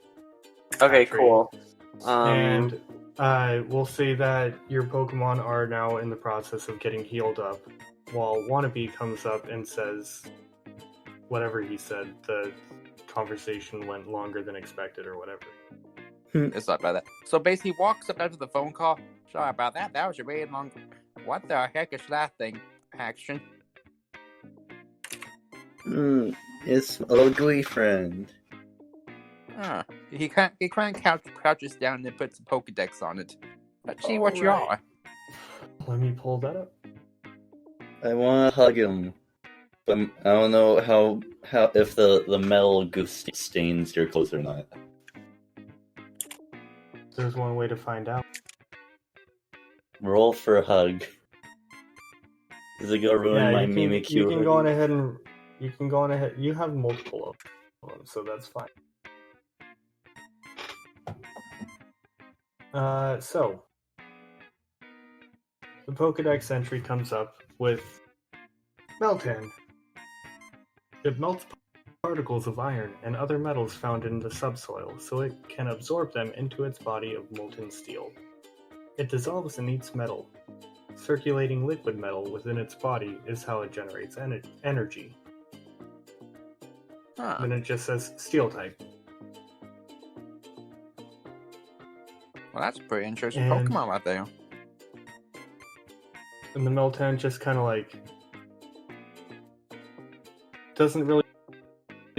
F: Okay,
C: Catry.
F: cool.
C: And we'll say that your Pokemon are now in the process of getting healed up, while Wannabe comes up and says whatever he said. The conversation went longer than expected or whatever.
G: It's not about that. So basically, he walks up after the phone call. Sorry about that. That was a very long. What the heck is that thing? Action.
D: It's ugly friend.
G: He kind of crouches down and puts a Pokedex on it. Let's see what you
C: Alright.
G: are.
C: Let me pull that up.
D: I want to hug him, but I don't know how if the metal goose stains your clothes or not.
C: There's one way to find out.
D: Roll for a hug. Is it gonna ruin my Mimikyu?
C: You can go on ahead and you have multiple of them, so that's fine. So the Pokedex entry comes up with Meltan. It melts particles of iron and other metals found in the subsoil, so it can absorb them into its body of molten steel. It dissolves and eats metal. Circulating liquid metal within its body is how it generates energy. Then it just says steel type.
G: Well, that's a pretty interesting
C: And-
G: Pokemon right there.
C: And the Meltan just kind of like doesn't really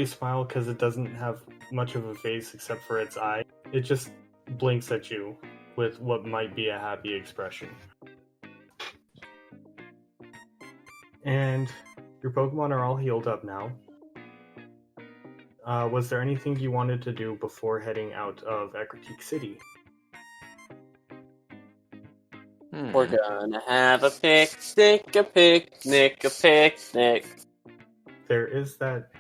C: smile because it doesn't have much of a face except for its eye. It just blinks at you with what might be a happy expression. And your Pokemon are all healed up now. Was there anything you wanted to do before heading out of Ecruteak City?
F: We're gonna have a picnic, a picnic, a picnic.
C: There is that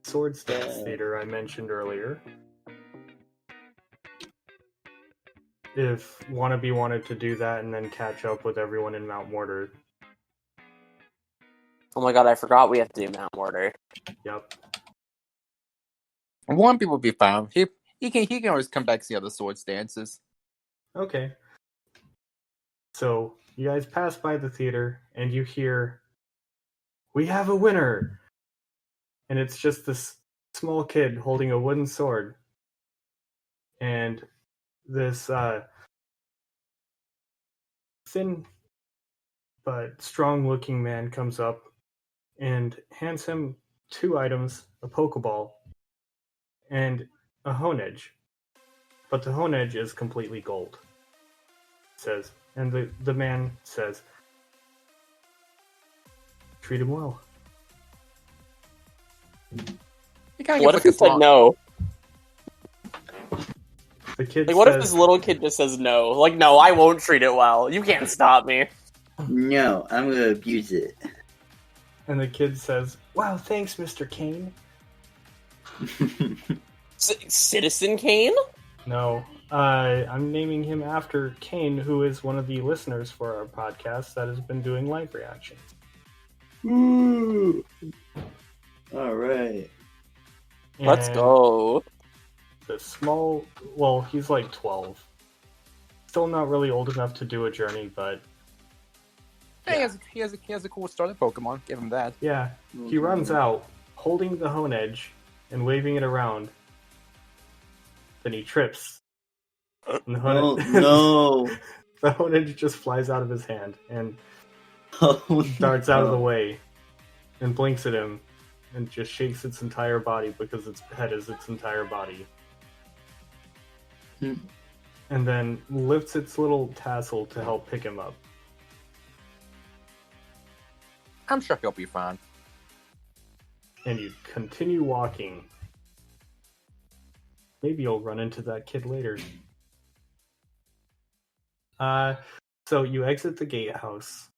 C: Swords Dance Theater I mentioned earlier. If Wannabe wanted to do that and then catch up with everyone in Mount Mortar.
F: Oh my god, I forgot we have to do Mount Mortar.
C: Yep.
G: One people will be fine. He can always come back to the other Swords dances.
C: Okay. So, you guys pass by the theater and you hear, "We have a winner!" And it's just this small kid holding a wooden sword. And this thin but strong-looking man comes up and hands him 2 items, a Pokeball and a Honedge. But the Honedge is completely gold. Says, and the man says, "Treat him well."
F: What if he said no?
C: The kid
F: Like, what if
C: says,
F: this little kid just says no? Like, no, I won't treat it well. You can't stop me.
D: No, I'm gonna abuse it.
C: and the kid says, "Wow, thanks, Mr. Kane."
F: Citizen Kane?
C: No, I'm naming him after Kane, who is one of the listeners for our podcast that has been doing live reactions.
D: Woo! Alright.
F: Let's
C: And
F: go.
C: The small, well, he's like 12. Still not really old enough to do a journey, but
G: Hey, he has a cool starter Pokemon. Give him that.
C: yeah, he runs out holding the Honedge and waving it around. Then he trips. And the
D: Oh no!
C: the Honedge just flies out of his hand and
D: Oh,
C: darts out of the way and blinks at him and just shakes its entire body because its head is its entire body. and then lifts its little tassel to help pick him up.
G: I'm sure he'll be fine.
C: And you continue walking. Maybe you'll run into that kid later. So you exit the gatehouse,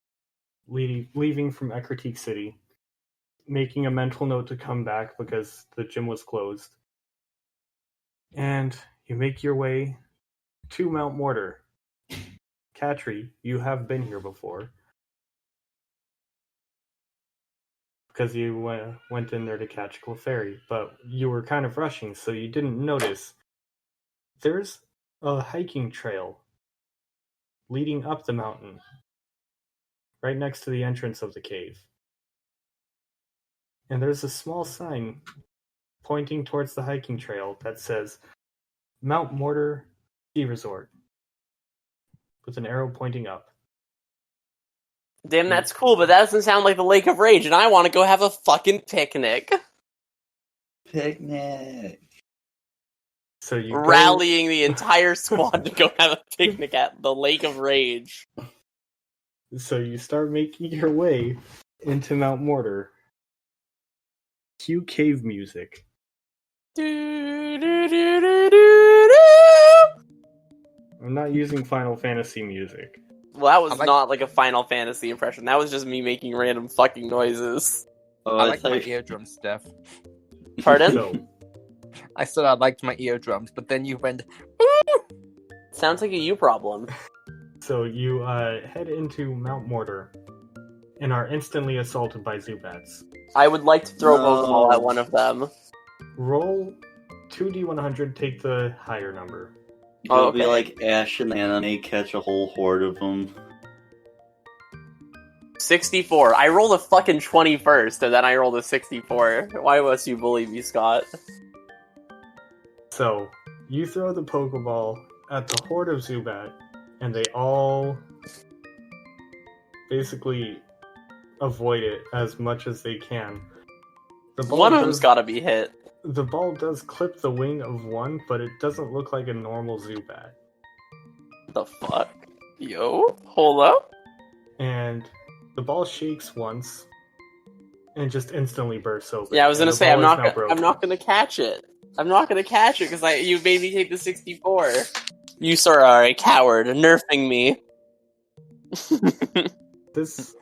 C: leaving from Ekritique City, making a mental note to come back because the gym was closed. And you make your way to Mount Mortar. Katri, you have been here before. Because you went in there to catch Clefairy, but you were kind of rushing, so you didn't notice. There's a hiking trail leading up the mountain, right next to the entrance of the cave. And there's a small sign pointing towards the hiking trail that says Mount Mortar Ski Resort, with an arrow pointing up.
F: Damn, that's cool, but that doesn't sound like the Lake of Rage, and I want to go have a fucking picnic.
D: Picnic.
C: So you
F: Rallying the entire squad to go have a picnic at the Lake of Rage.
C: So you start making your way into Mount Mortar. Cue cave music. I'm not using Final Fantasy music.
F: Well, that was not like a Final Fantasy impression. That was just me making random fucking noises.
D: Oh,
G: I like my eardrum stuff.
F: Pardon?
C: So,
G: I said I liked my eardrums, but then you went.
F: Sounds like a you problem.
C: so you head into Mount Mortar and are instantly assaulted by Zubats.
F: I would like to throw a Pokeball at one of them.
C: Roll 2d100, take the higher number.
D: It'll be like Ash in the anime, catch a whole horde of them.
F: 64. I rolled a fucking 20 first, and then I rolled a 64. Why must you bully me, Scott?
C: So, you throw the Pokeball at the horde of Zubat, and they all basically avoid it as much as they can.
F: One of them's gotta be hit.
C: The ball does clip the wing of one, but it doesn't look like a normal Zubat.
F: The fuck? Yo, hold up.
C: And the ball shakes once, and just instantly bursts open.
F: Yeah, I was gonna say I'm not gonna catch it. I'm not gonna catch it because you made me take the 64. You sir are a coward, nerfing me.
C: This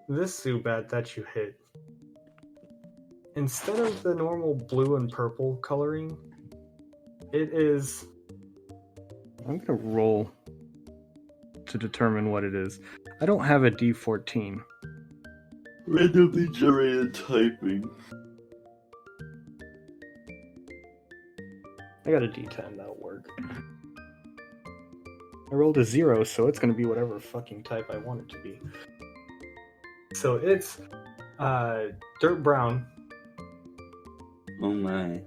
C: Zubat that you hit, instead of the normal blue and purple coloring, it is... I'm gonna roll to determine what it is. I don't have a D14.
D: Randomly generated typing.
C: I got a D10, that'll work. I rolled a 0, so it's gonna be whatever fucking type I want it to be. So it's dirt brown.
D: Oh my.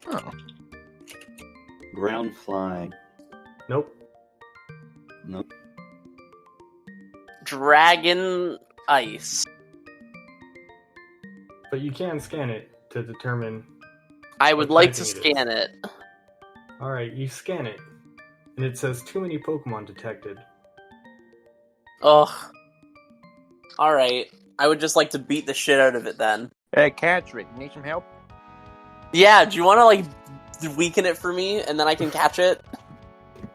G: Oh.
D: Ground fly.
C: Nope.
D: Nope.
F: Dragon ice.
C: But you can scan it to determine...
F: I would
C: what
F: like to
C: typing
F: scan it.
C: Alright, you scan it. And it says too many Pokemon detected.
F: Ugh. Alright. I would just like to beat the shit out of it then.
G: Hey, Catry, you need some help?
F: Yeah, do you want to, like, weaken it for me, and then I can catch it?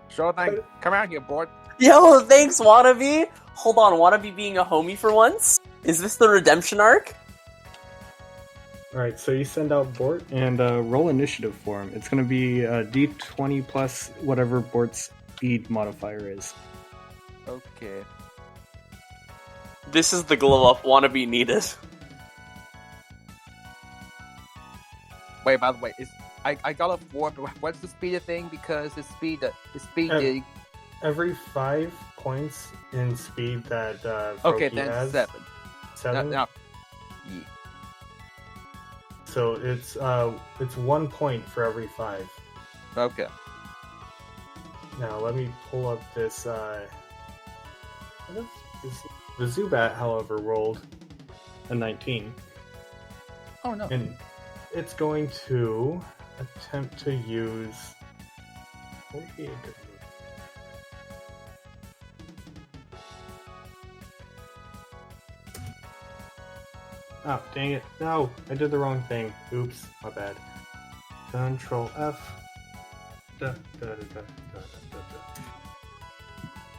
G: Sure thing. Come out here, boy.
F: Yo, thanks, Wannabe! Hold on, Wannabe being a homie for once? Is this the redemption arc?
C: Alright, so you send out Bort and roll initiative for him. It's going to be D20 plus whatever Bort's speed modifier is.
G: Okay.
F: This is the glow up Wannabe needed.
G: Wait, by the way, I got a 4, but what's the speed of thing? Because the speed
C: Every 5 points in speed that
G: okay,
C: Froakie
G: then
C: has.
G: 7.
C: 7?
G: No. Yeah.
C: So it's 1 point for every 5.
G: Okay.
C: Now let me pull up this. The Zubat, however, rolled a 19.
G: Oh no.
C: And it's going to attempt to use What would be a good move? Oh, dang it. No, I did the wrong thing. Oops, my bad. Control F.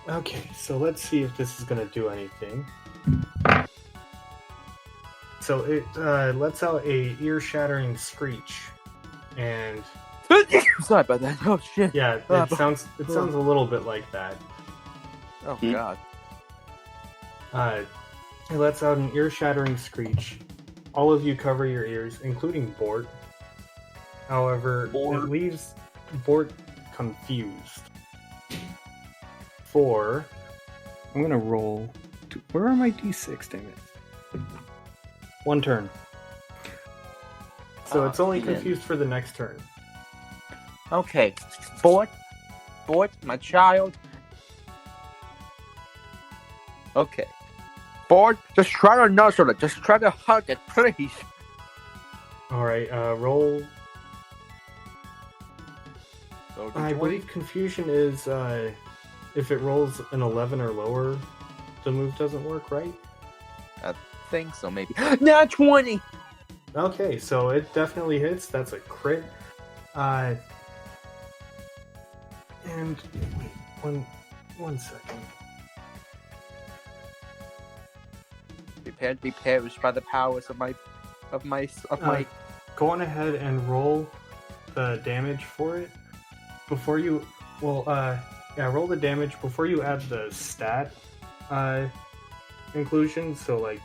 C: Okay, so let's see if this is going to do anything. So it lets out a ear-shattering screech. And
G: Sorry about that. Oh shit.
C: yeah, it sounds a little bit like that.
G: Oh god.
C: It lets out an ear-shattering screech. All of you cover your ears, including Bort. However, it leaves Bort confused. I'm gonna roll. Where are my d6? Dang it! 1 turn. So it's only confused for the next turn.
G: Okay. Bort, my child. Okay. Bort, just try to nuzzle it. Just try to hug it, please.
C: Alright, roll.
G: So
C: I believe confusion is if it rolls an 11 or lower, the move doesn't work, right?
G: I think so, maybe. Now 20!
C: Okay, so it definitely hits. That's a crit. And wait, one second.
G: Prepare to be perished by the powers of my.
C: Go on ahead and roll the damage for it before you. Roll the damage before you add the stat inclusion. So like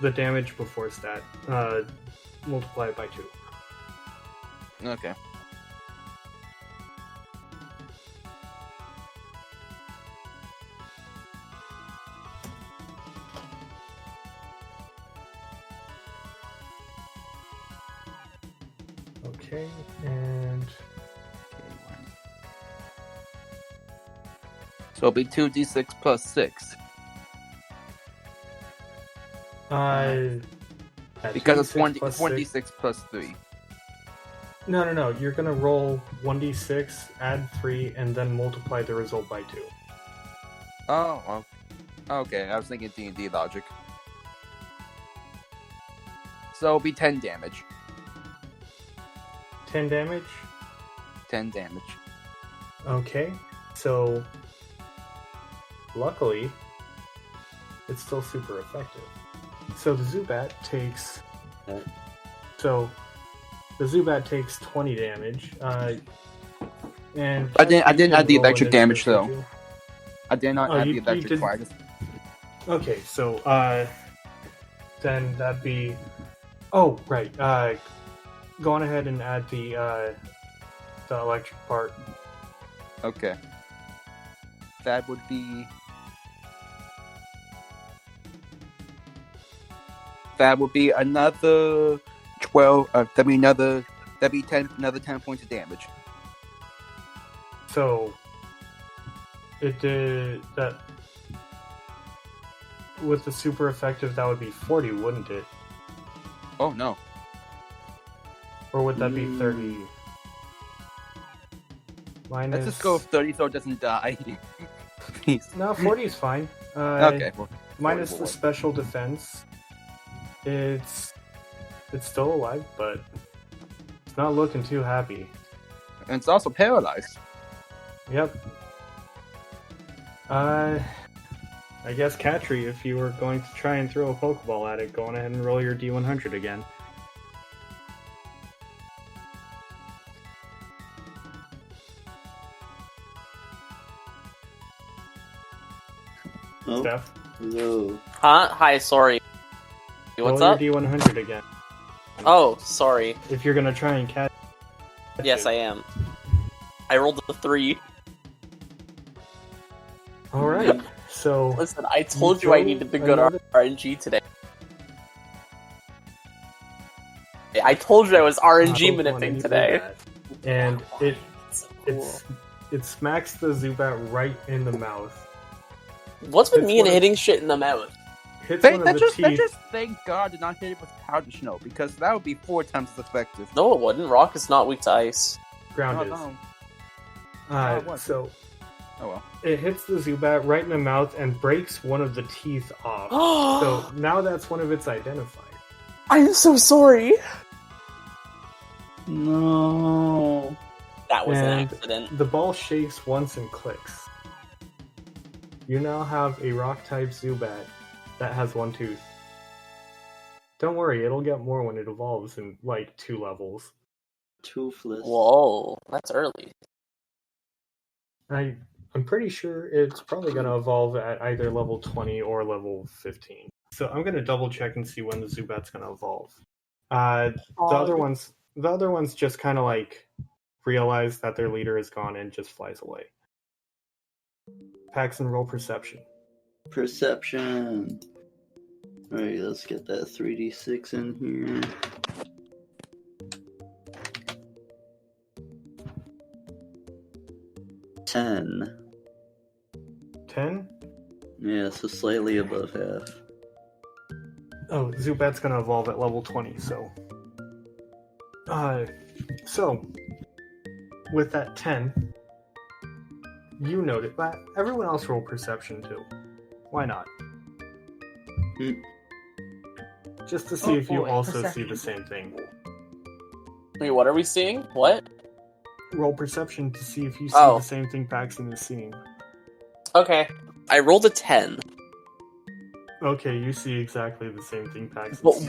C: the damage before stat, multiply it by 2.
G: Okay.
C: Okay, and
G: So it'll be 2d6 plus 6. Because it's 1d6 plus 3.
C: No. You're gonna roll 1d6, add 3, and then multiply the result by 2.
G: Oh, well. Okay. I was thinking D&D logic. So it'll be 10 damage.
C: 10 damage?
G: 10 damage.
C: Okay, so luckily, it's still super effective. So the Zubat takes 20 damage. And
G: I didn't add the electric damage though.
C: Did you?
G: I did not add the
C: you
G: electric
C: did-
G: fire.
C: Okay, so then that'd be. Oh right. Go on ahead and add the electric part.
G: Okay. That would be. That would be another 12. That'd be 10. Another 10 points of damage.
C: So it did that with the super effective. That would be 40, wouldn't it?
G: Oh no.
C: Or would that be 30? Minus.
G: Let's just go with 30 so it doesn't die. Please.
C: No, 40 is fine.
G: Okay. Well,
C: Minus
G: 40
C: the
G: will
C: special defense. It's still alive, but it's not looking too happy.
G: work. And it's also paralyzed.
C: Yep. I guess Katri, if you were going to try and throw a Pokeball at it, go on ahead and roll your D100 again.
D: Oh,
C: Steph,
D: no.
F: Huh? Hi, sorry. What's
C: roll
F: up?
C: your D100 again.
F: Oh, sorry.
C: If you're gonna try and catch
F: Yes,
C: it.
F: I am. I rolled a 3.
C: All right. So
F: Listen, I told you I
C: throw
F: needed the good
C: another-
F: RNG today. I told you I was RNG
C: Pokemon
F: manipulating
C: and you
F: today.
C: did that. And it
F: So cool.
C: it smacks the Zubat right in the mouth.
F: What's with
C: it's
F: me and
C: one of-
F: hitting shit in the mouth?
C: Hits one of the teeth.
G: Just thank God did not hit it with powder snow because that would be 4 times as effective.
F: No, it wouldn't. Rock is not weak to ice.
C: Ground
G: Oh,
C: is.
G: no. what?
C: So
G: Oh well.
C: it hits the Zubat right in the mouth and breaks one of the teeth off. So now that's one of its identifiers.
F: I'm so sorry.
D: No.
F: That was an
C: And
F: accident.
C: the ball shakes once and clicks. You now have a rock-type Zubat that has one tooth. Don't worry, it'll get more when it evolves in, like, 2 levels.
D: Toothless.
F: Whoa, that's early.
C: I'm pretty sure it's probably going to evolve at either level 20 or level 15. So I'm going to double check and see when the Zubat's going to evolve. The other ones just kind of like realize that their leader is gone and just flies away. Paxton, roll perception.
D: Perception. Alright, let's get that 3d6 in here. 10.
C: 10?
D: Yeah, so slightly above half.
C: Oh, Zubat's gonna evolve at level 20, so... So, with that 10, you notice that everyone else roll perception too. Why not? Just to see if you also see the same thing.
F: Wait, what are we seeing? What?
C: Roll perception to see if you see
F: Oh.
C: the same thing Paxton is seeing.
F: Okay. I rolled a 10.
C: Okay, you see exactly the same thing Paxton
F: But
C: sees.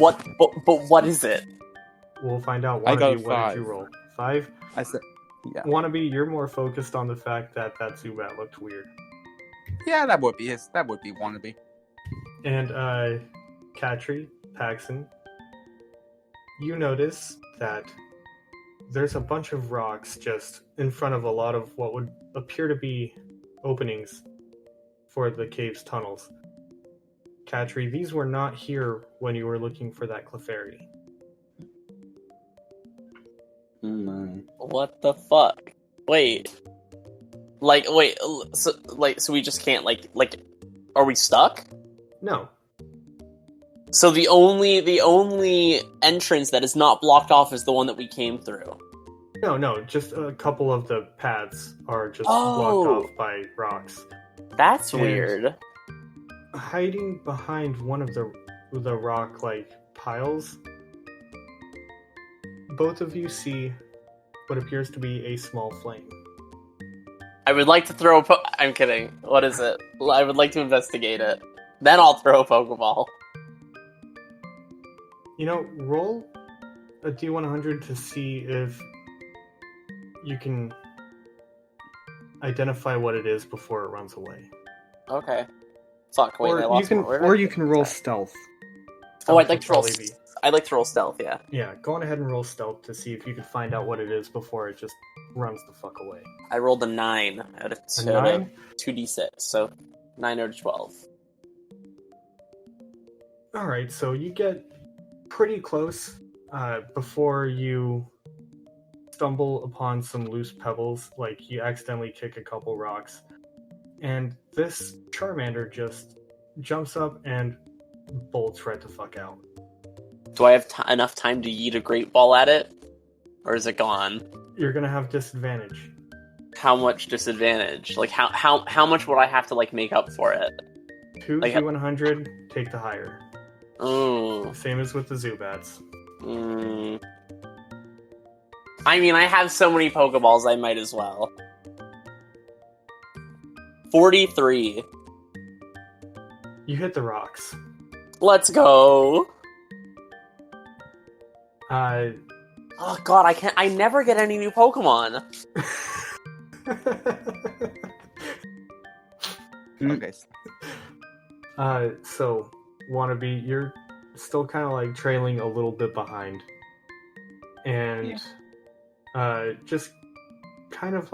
F: what is it?
C: We'll find out.
G: I got a
C: Wannabe, what did you
G: 5.
C: roll? 5?
G: I said, yeah.
C: Wannabe, you're more focused on the fact that that Zubat looked weird.
G: Yeah, that would be wannabe.
C: And, Katri, Paxton, you notice that there's a bunch of rocks just in front of a lot of what would appear to be openings for the cave's tunnels. Katri, these were not here when you were looking for that Clefairy.
D: Oh my.
F: What the fuck? Wait. So we just can't, are we stuck?
C: No.
F: So the only entrance that is not blocked off is the one that we came through.
C: No, just a couple of the paths are just
F: Oh.
C: blocked off by rocks.
F: That's
C: And-
F: weird.
C: Hiding behind one of the rock piles, both of you see what appears to be a small flame.
F: I would like to throw a I'm kidding. What is it? I would like to investigate it. Then I'll throw a Pokeball.
C: You know, roll a D100 to see if you can identify what it is before it runs away.
F: Okay. Fuck, wait, I
C: Or
F: lost my word.
C: you can roll stealth.
F: Oh, I'd like
C: Stealth
F: to roll.
C: would probably be-
F: I'd like to roll stealth. Yeah.
C: Yeah, go on ahead and roll stealth to see if you can find out what it is before it just runs the fuck away.
F: I rolled a 9 out of
C: A 9?
F: 2d6, so 9 out of 12.
C: Alright, so you get pretty close before you stumble upon some loose pebbles, like you accidentally kick a couple rocks. And this Charmander just jumps up and bolts right the fuck out.
F: Do I have enough time to yeet a great ball at it? Or is it gone?
C: You're gonna have disadvantage.
F: How much disadvantage? Like, how much would I have to, make up for it?
C: 2 D100, take the higher.
F: Ooh.
C: Same as with the Zubats.
F: I mean, I have so many Pokeballs, I might as well. 43.
C: You hit the rocks.
F: Let's go.
C: Uh,
F: Oh god, I never get any new Pokemon.
G: Okay.
C: So, Wannabe, you're still kind of trailing a little bit behind. And, just kind of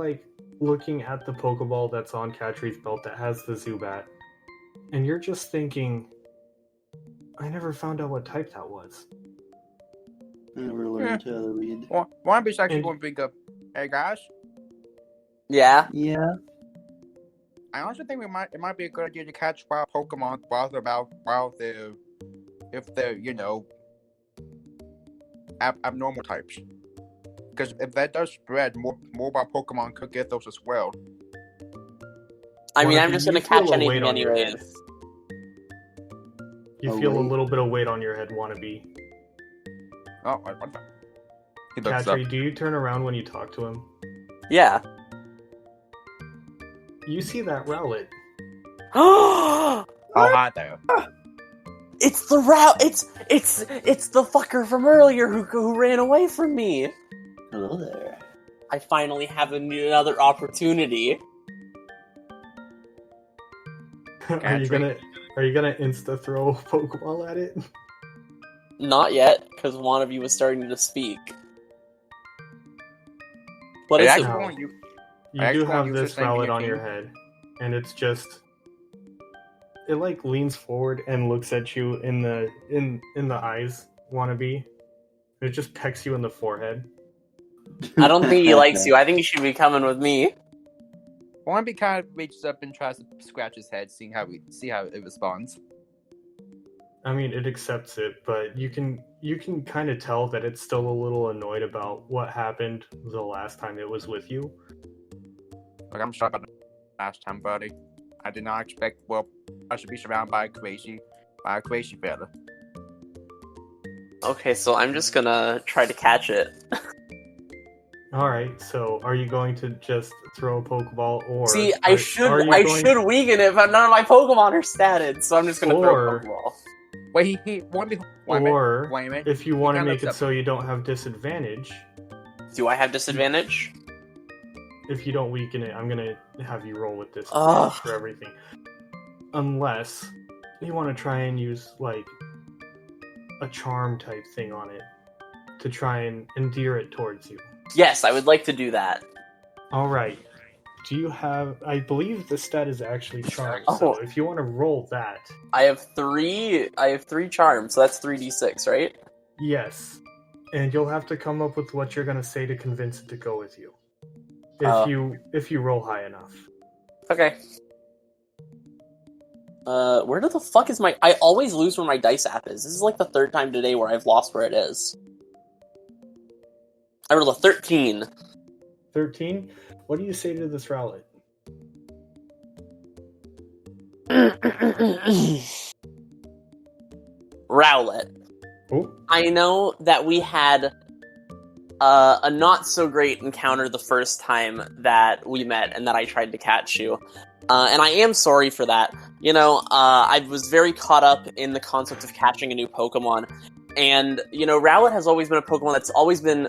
C: looking at the Pokeball that's on Katri's belt that has the Zubat. And you're just thinking, I never found out what type that was.
D: I never learned how to read.
G: Wannabe's actually
C: And-
G: going to bring up, hey guys,
F: Yeah.
D: Yeah.
G: I honestly think it might be a good idea to catch wild Pokemon while if they're abnormal types. Because if that does spread, more mobile Pokemon could get those as well.
F: I mean,
C: Wannabe,
F: I'm just
C: you
F: gonna
C: feel
F: catch
C: a
F: anything
C: weight on your
F: anyways.
C: head. You
D: A
C: feel a
D: weight?
C: little bit of weight on your head, Wannabe.
G: Oh, what the? He looks up.
C: Katri, do you turn around when you talk to him?
F: Yeah.
C: You see that Rowlet.
F: Oh,
G: Oh, hi there.
F: it's the it's the fucker from earlier who ran away from me.
D: Hello there.
F: I finally have another opportunity.
C: Are you gonna insta throw a Pokeball at it?
F: Not yet, because one of you was starting to speak. What
G: I
F: is
G: actually
F: it?
G: want you.
C: You
G: I
C: do
G: actually
C: have
G: use the
C: this
G: same
C: Rowlet
G: thing
C: on your
G: again.
C: head, and it's just it like leans forward and looks at you in the eyes, Wannabe. It just pecks you in the forehead.
F: I don't think he likes you. I think you should be coming with me.
G: Wannabe kind of reaches up and tries to scratch his head, seeing how it responds.
C: I mean, it accepts it, but you can kind of tell that it's still a little annoyed about what happened the last time it was with you.
G: Like, I'm sorry about the last time, buddy. I did not expect. Well, I should be surrounded by a crazy fella.
F: Okay, so I'm just gonna try to catch it.
C: All right, so are you going to just throw a Pokeball, or
F: See, I should weaken it, but none of my Pokemon are statted, so I'm just gonna throw a Pokeball.
G: Wait, he Wannabe.
C: Or
G: wait a minute.
C: if you want to
G: kinda
C: make it
G: looks
C: so you don't have disadvantage,
F: Do I have disadvantage?
C: if you don't weaken it, I'm gonna have you roll with this
F: Ugh.
C: for everything. Unless you want to try and use like a charm type thing on it to try and endear it towards you.
F: Yes, I would like to do that.
C: All right. Do you have? I believe the stat is actually charm.
F: Oh.
C: So if you want to roll that,
F: I have three charms, so that's 3d6, right?
C: yes, and you'll have to come up with what you're gonna say to convince it to go with you. If you roll high enough.
F: Okay. Where the fuck is my... I always lose where my dice app is. This is like the third time today where I've lost where it is. I rolled a 13.
C: 13? What do you say to this Rowlet?
F: Rowlet.
C: Oh,
F: I know that we had a not so great encounter the first time that we met and that I tried to catch you. And I am sorry for that. You know, I was very caught up in the concept of catching a new Pokemon. And, you know, Rowlet has always been a Pokemon that's always been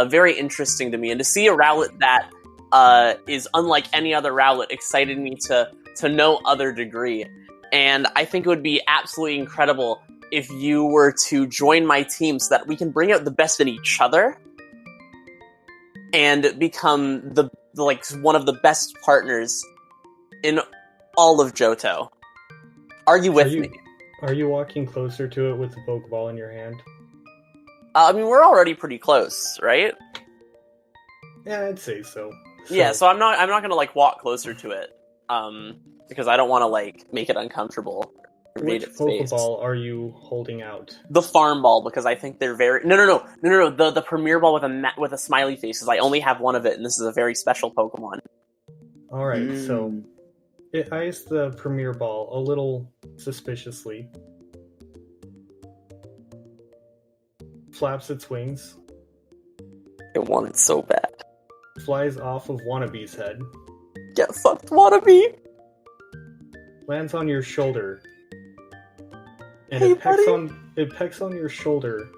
F: very interesting to me. And to see a Rowlet that is unlike any other Rowlet excited me to no other degree. And I think it would be absolutely incredible if you were to join my team so that we can bring out the best in each other and become the one of the best partners in all of Johto. Are you with me?
C: Are you walking closer to it with the Pokeball in your hand?
F: I mean, we're already pretty close, right?
C: Yeah, I'd say so.
F: Yeah, so I'm not gonna like walk closer to it, because I don't want to like make it uncomfortable.
C: Which Pokeball are you holding out?
F: The farm ball, because I think they're very no. The premier ball with a smiley face, because I only have one of it, and this is a very special Pokemon.
C: All right, so it eyes the premier ball a little suspiciously, flaps its wings,
F: It want it so bad.
C: flies off of Wannabe's head,
F: Get fucked, Wannabe!
C: lands on your shoulder, and
F: Hey,
C: it pecks on your shoulder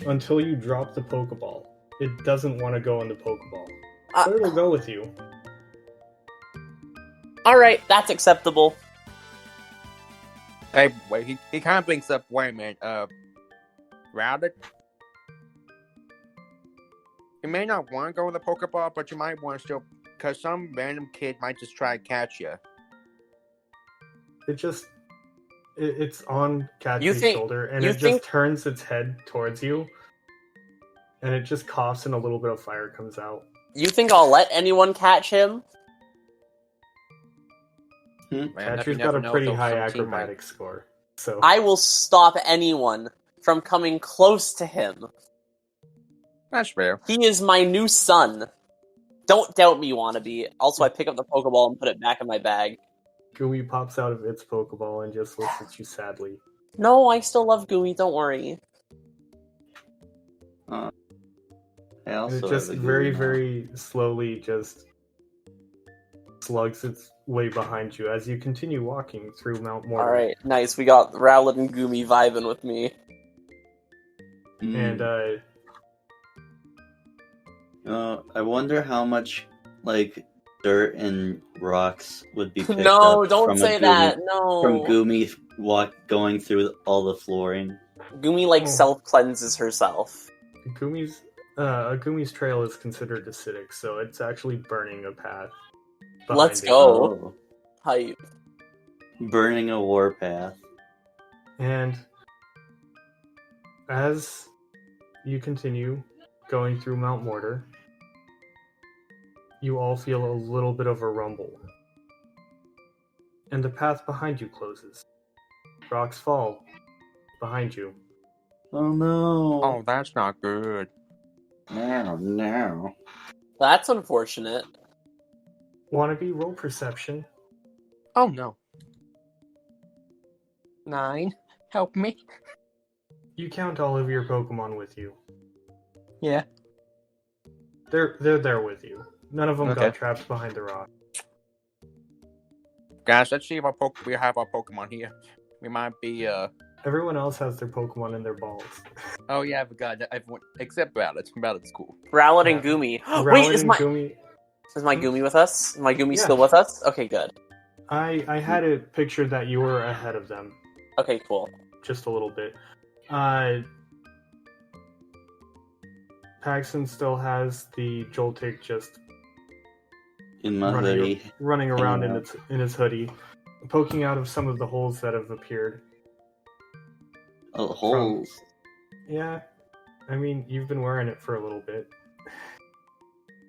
C: until you drop the Pokeball. It doesn't want to go in the Pokeball, so it'll go with you.
F: Alright, that's acceptable.
G: Hey, wait, he kind of brings up, wait a minute, Rowlet? You may not want to go in the Pokeball, but you might want to still, because some random kid might just try to catch you.
C: It's on Catri's shoulder, and it just turns its head towards you, and it just coughs, and a little bit of fire comes out.
F: You think I'll let anyone catch him?
C: Catri's got a pretty high acrobatics score, so
F: I will stop anyone from coming close to him.
G: That's fair.
F: He is my new son. Don't doubt me, wannabe. Also, I pick up the Pokeball and put it back in my bag.
C: Goomy pops out of its Pokeball and just looks at you sadly.
F: No, I still love Goomy, don't worry.
D: I
C: And
D: also
C: it just
D: have a
C: very,
D: Goomy now.
C: very slowly just slugs its way behind you as you continue walking through Mount Mortar.
F: Alright, nice. We got Rowlet and Goomy vibing with me.
C: And
D: I wonder how much like dirt and rocks would be picked
F: No,
D: up
F: don't
D: from
F: say
D: a Goomy,
F: that. No.
D: from Goomy going through all the flooring.
F: Goomy, like,
C: Oh.
F: self-cleanses herself.
C: a Goomy's trail is considered acidic, so it's actually burning a path.
F: Let's
C: behind it.
F: go. Hype.
D: Burning a warpath.
C: And as you continue going through Mount Mortar, you all feel a little bit of a rumble. And the path behind you closes. Rocks fall behind you.
D: Oh no!
G: Oh, that's not good.
D: No!
F: That's unfortunate.
C: Wannabe, roll perception.
G: Oh no. 9. Help me.
C: You count all of your Pokemon with you.
G: Yeah.
C: They're there with you. None of them
G: Okay.
C: got trapped behind the rock.
G: Guys, let's see if we have our Pokemon here. We might be,
C: Everyone else has their Pokemon in their balls.
G: Oh yeah, I forgot. Everyone except Rowlet. Rowlet's cool.
F: Rowlet
C: Yeah.
F: and Goomy.
C: Rowlet
F: Wait, is
C: and
F: my
C: Goomy.
F: Goomy with us? Is my Goomy
C: Yeah.
F: still with us? Okay, good.
C: I had it pictured that you were ahead of them
F: Okay, cool.
C: just a little bit. Paxton still has the Joltik just
D: In my hoodie.
C: running around
D: Hanging
C: in his hoodie, poking out of some of the holes that have appeared.
D: Oh, holes.
C: Yeah, I mean, you've been wearing it for a little bit.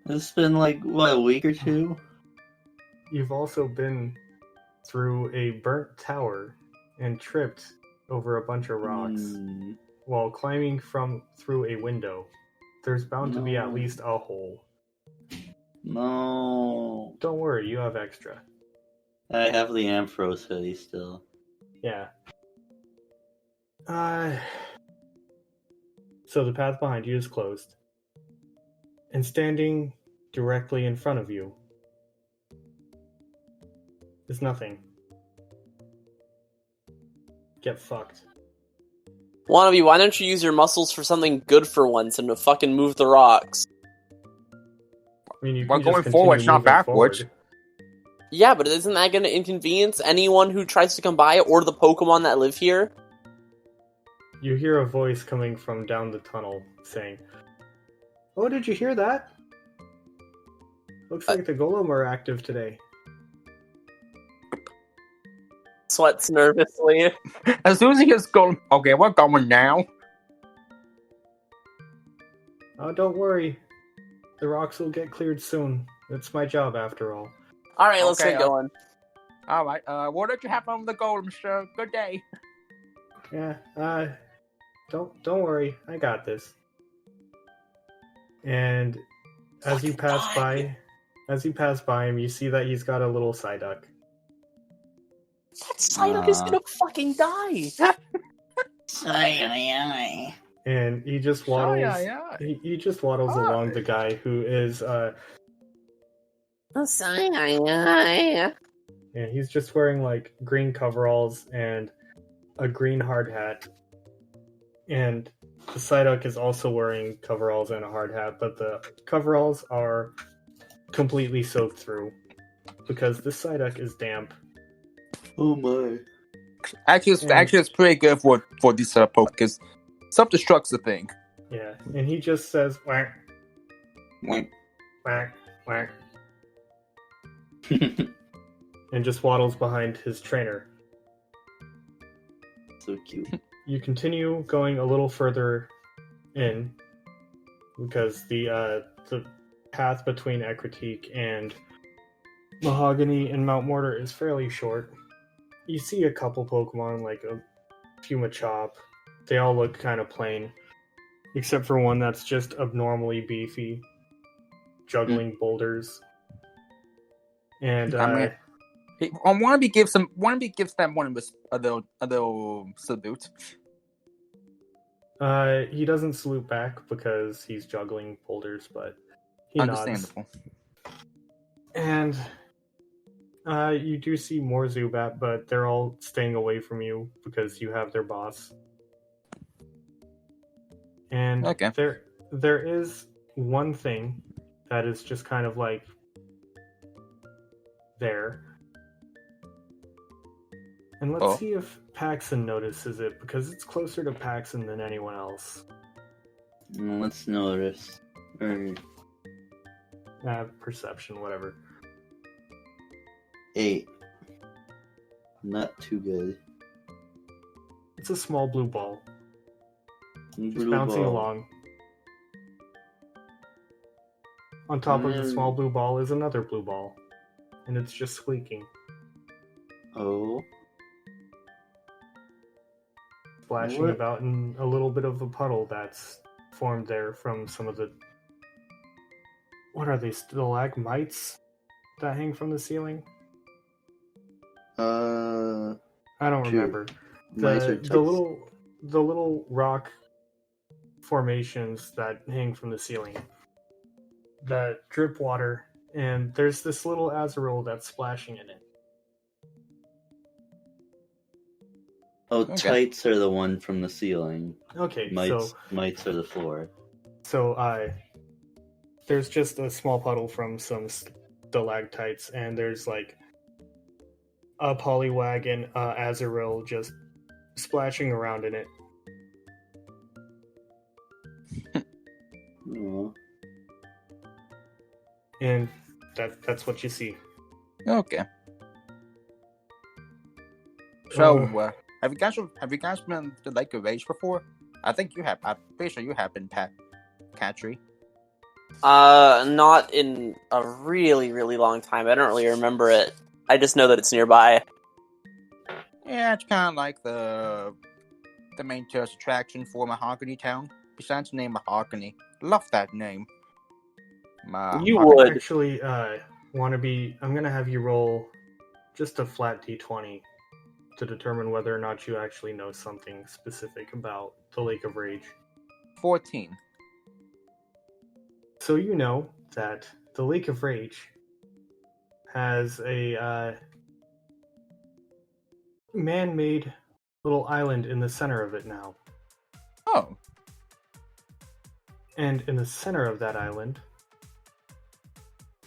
D: It's been like, what, a week or two?
C: You've also been through a burnt tower and tripped over a bunch of rocks while climbing through a window. There's bound to be at
D: No.
C: least a hole.
D: No.
C: Don't worry, you have extra.
D: I have the Ampharos hoodie still.
C: Yeah. So the path behind you is closed. And standing directly in front of you is nothing. Get fucked.
F: Wannabe, why don't you use your muscles for something good for once and to fucking move the rocks?
C: I mean, you
G: Well,
C: can just
G: going
C: continue
G: forward, not
C: moving
G: backwards.
C: forward.
F: Yeah, but isn't that going to inconvenience anyone who tries to come by or the Pokemon that live here?
C: You hear a voice coming from down the tunnel saying, "Oh, did you hear that? Looks like the Golem are active today."
F: Sweats nervously.
G: As soon as he gets going, okay, we're going now.
C: Oh, don't worry. The rocks will get cleared soon. It's my job after all.
F: Alright, let's
G: Okay,
F: get going.
G: All right. What did you have on the golem, sir? Good day.
C: Yeah, don't worry. I got this. And as you pass by him, you see that he's got a little Psyduck.
F: That Psyduck is gonna fucking die!
C: And he just waddles
G: yeah.
C: he just waddles
G: Hi.
C: along the guy who is and he's just wearing like green coveralls and a green hard hat. And the Psyduck is also wearing coveralls and a hard hat, but the coveralls are completely soaked through because the Psyduck is damp.
D: Oh my.
G: Actually, it's pretty good for this poke because self-destruct's the thing.
C: Yeah, and he just says whack,
D: Wink.
C: whack, whack, and just waddles behind his trainer.
D: So cute.
C: You continue going a little further in because the path between Ecritique and Mahogany and Mount Mortar is fairly short. You see a couple Pokemon, like a few Machop. They all look kind of plain. except for one that's just abnormally beefy, juggling boulders. And
G: I mean, Wannabe gives them one a little salute.
C: he doesn't salute back because he's juggling boulders, but he nods.
G: Understandable.
C: And you do see more Zubat, but they're all staying away from you because you have their boss. And
G: Okay.
C: there is one thing that is just kind of like there. And let's see if Paxton notices it, because it's closer to Paxton than anyone else.
D: Let's notice.
C: Perception, whatever.
D: 8. Not too good.
C: It's a small blue ball. Just
D: Blue
C: bouncing
D: ball.
C: along. On top of the small blue ball is another blue ball. And it's just squeaking.
D: Oh.
C: Splashing
D: What?
C: about in a little bit of a puddle that's formed there from some of the... What are they, stalagmites that hang from the ceiling? I don't remember.
D: Mice or
C: The little rock formations that hang from the ceiling that drip water, and there's this little Azurill that's splashing in it.
D: Oh,
G: Okay.
D: tights are the one from the ceiling.
C: Okay,
D: Mites are the floor.
C: so there's just a small puddle from some stalactites, and there's like a Poliwag and Azurill just splashing around in it.
D: Aw.
C: And that's what you see.
G: Okay. So, have you guys been to Lake of Rage before? I think you have. I'm pretty sure you have been, Katri.
F: Not in a really, really long time. I don't really remember it. I just know that it's nearby.
G: Yeah, it's kind of like the main tourist attraction for Mahogany Town. Besides the name Mahogany, love that name.
F: You
C: I
F: would.
C: actually I'm gonna have you roll just a flat d20 to determine whether or not you actually know something specific about the Lake of Rage.
G: 14.
C: So you know that the Lake of Rage has a man-made little island in the center of it now.
G: Oh.
C: And in the center of that island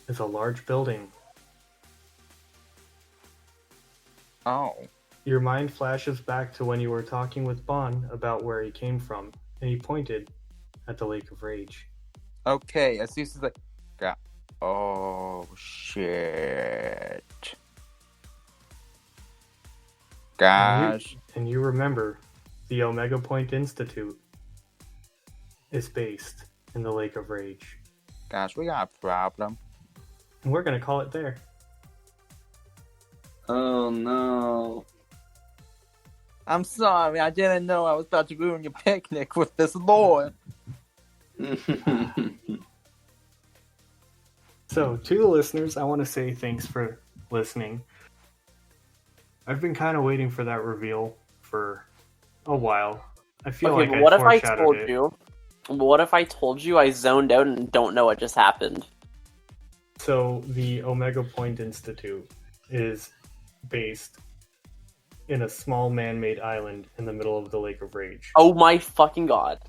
C: is a large building.
G: Oh.
C: Your mind flashes back to when you were talking with Bon about where he came from, and he pointed at the Lake of Rage.
G: Okay, as soon as like, yeah. Oh shit. Gosh.
C: And you remember the Omega Point Institute is based in the Lake of Rage.
G: Gosh, we got a problem.
C: And we're going to call it there.
D: Oh no.
G: I'm sorry, I didn't know I was about to ruin your picnic with this lore.
C: So, to the listeners, I want to say thanks for listening. I've been kind of waiting for that reveal for a while. I feel like
F: but what if I
C: foreshadowed
F: told
C: it.
F: you? What if I told you I zoned out and don't know what just happened?
C: So, the Omega Point Institute is based in a small man-made island in the middle of the Lake of Rage.
F: Oh my fucking god.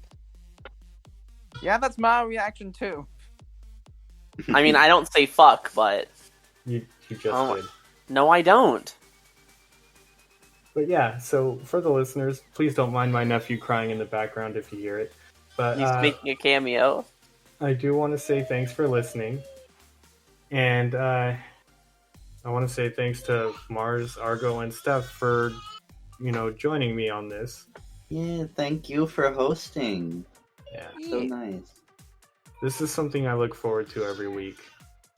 G: Yeah, that's my reaction too.
F: I mean, I don't say fuck, but...
C: You just did.
F: No, I don't.
C: But yeah, so for the listeners, please don't mind my nephew crying in the background if you hear it. But
F: He's making a cameo.
C: I do want to say thanks for listening. And I want to say thanks to Mars, Argo, and Steph for, joining me on this.
D: Yeah, thank you for hosting.
C: Yeah.
D: So nice.
C: This is something I look forward to every week.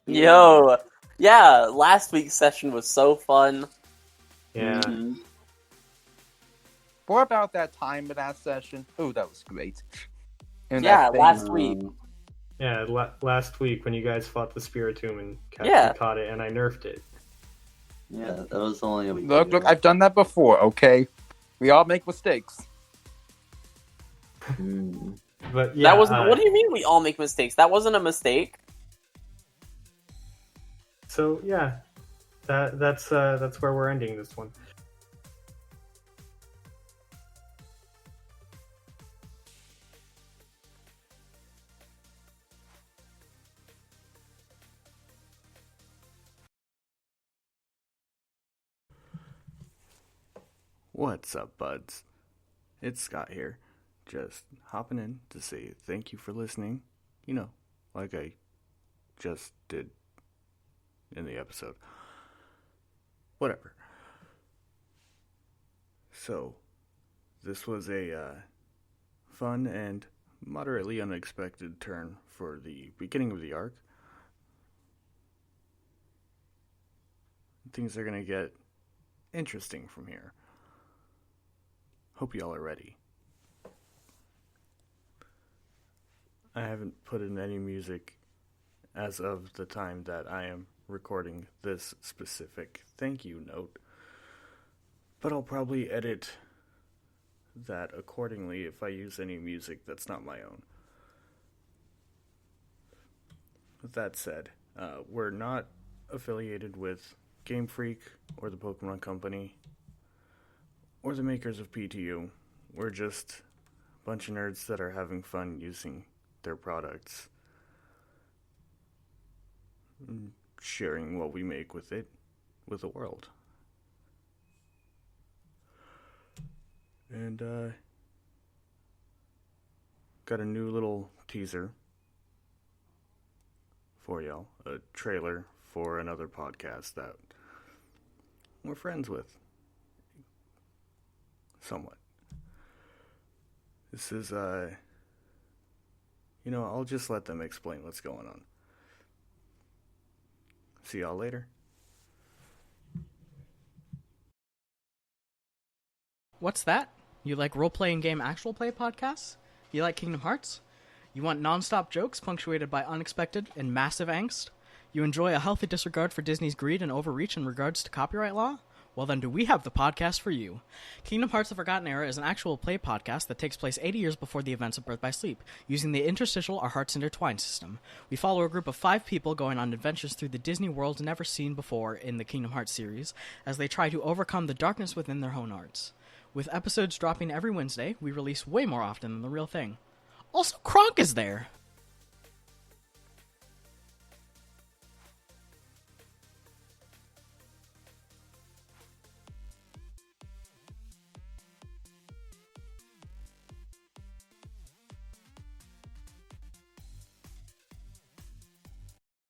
F: Yo! Yeah, last week's session was so fun.
C: Yeah.
D: Mhm.
G: What about that time in that session? Oh, that was great. in
F: Yeah,
G: that thing.
F: last week.
C: Yeah, last week when you guys fought the Spiritomb and
F: Yeah.
C: caught it, and I nerfed it.
D: Yeah, that was only a week
G: Look,
D: ago.
G: I've done that before, okay? We all make mistakes.
C: But yeah,
F: That wasn't. What do you mean we all make mistakes? That wasn't a mistake.
C: So yeah, that's where we're ending this one.
H: What's up, buds? It's Scott here. Just hopping in to say thank you for listening. You know, like I just did in the episode. Whatever. So, this was a fun and moderately unexpected turn for the beginning of the arc. Things are going to get interesting from here. Hope y'all are ready. I haven't put in any music as of the time that I am recording this specific thank you note, but I'll probably edit that accordingly if I use any music that's not my own. With that said, we're not affiliated with Game Freak or the Pokemon Company or the makers of PTU. We're just a bunch of nerds that are having fun using their products, and sharing what we make with it, with the world. And got a new little teaser for y'all, a trailer for another podcast that we're friends with. Somewhat. This is, I'll just let them explain what's going on. See y'all later.
I: What's that? You like role-playing game actual play podcasts? You like Kingdom Hearts? You want non-stop jokes punctuated by unexpected and massive angst? You enjoy a healthy disregard for Disney's greed and overreach in regards to copyright law? Well then, do we have the podcast for you. Kingdom Hearts The Forgotten Era is an actual play podcast that takes place 80 years before the events of Birth by Sleep, using the interstitial or hearts intertwined system. We follow a group of 5 people going on adventures through the Disney world never seen before in the Kingdom Hearts series, as they try to overcome the darkness within their own hearts. With episodes dropping every Wednesday, we release way more often than the real thing. Also, Kronk is there!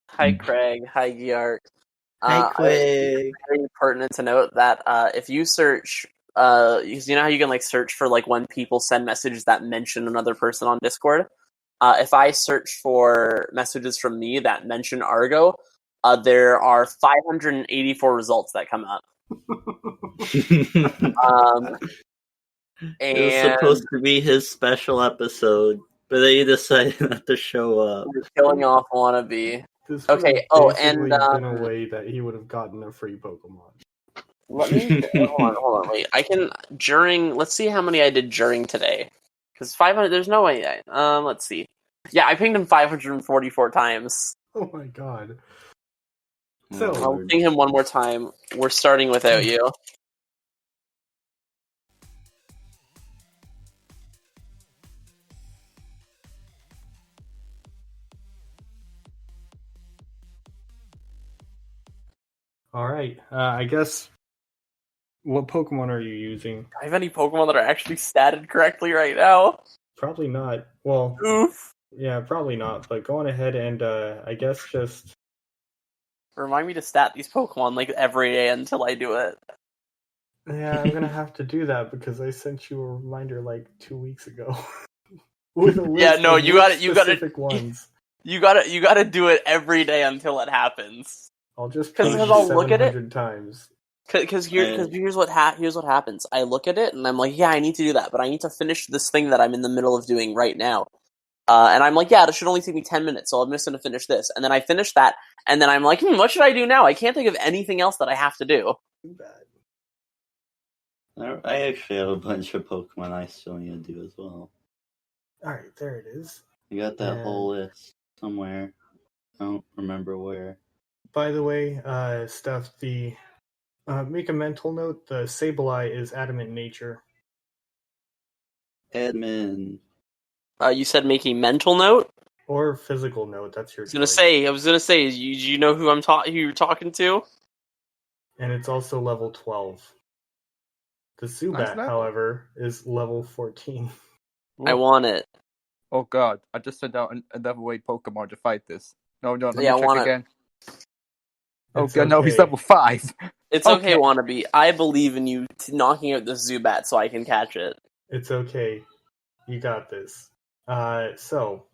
F: Hi, Craig. Hi, Geark.
B: Hey, Quig.
F: It's very pertinent to note that if you search, because you know how you can like search for like when people send messages that mention another person on Discord. If I search for messages from me that mention Argo, there are 584 results that come up.
D: It was supposed to be his special episode, but they decided not to show up.
F: You're killing off wannabe.
C: This
F: Okay.
C: would have
F: And
C: basically been a way that he would have gotten a free Pokemon.
F: let me hold on. Wait, I can during. Let's see how many I did during today. Because 500. There's no way. Let's see. Yeah, I pinged him 544 times.
C: Oh my god.
D: Oh,
C: So
F: I'll ping him one more time. We're starting without you.
C: alright. I guess what Pokemon are you using?
F: Do I have any Pokemon that are actually statted correctly right now?
C: Probably not. Well,
F: Oof.
C: yeah, probably not. But go on ahead and I guess just
F: Remind me to stat these Pokemon like every day until I do it.
C: yeah, I'm gonna have to do that because I sent you a reminder like 2 weeks ago. With a list
F: Yeah, no,
C: of
F: you gotta-
C: specific ones.
F: You gotta do it every day until it happens.
C: I'll just
F: 'Cause
C: post
F: then I'll look at it.
C: 700 times.
F: Because here's what happens. I look at it and I'm like, yeah, I need to do that, but I need to finish this thing that I'm in the middle of doing right now. And I'm like, yeah, it should only take me 10 minutes, so I'm just going to finish this. And then I finish that, and then I'm like, what should I do now? I can't think of anything else that I have to do.
C: Too bad.
D: I actually have a bunch of Pokemon I still need to do as well.
C: Alright, there it is.
D: I got that
C: And-
D: whole list somewhere. I don't remember where.
C: By the way, Steph, make a mental note, the Sableye is adamant nature.
D: Admin.
F: You said make a mental note?
C: Or physical note, that's your
F: I was
C: choice.
F: gonna say, you know who who you're talking to?
C: And it's also level 12. The Zubat,
G: level.
C: however, is level 14.
F: I want it.
G: Oh god, I just sent out another way Pokemon to fight this. No, let me
F: Yeah, I
G: check
F: want it.
G: again. Oh
C: It's
G: god, no, he's
C: okay.
G: level 5.
F: It's okay,
G: Okay.
F: Wannabe. I believe in you knocking out this Zubat so I can catch it.
C: It's okay. You got this. So,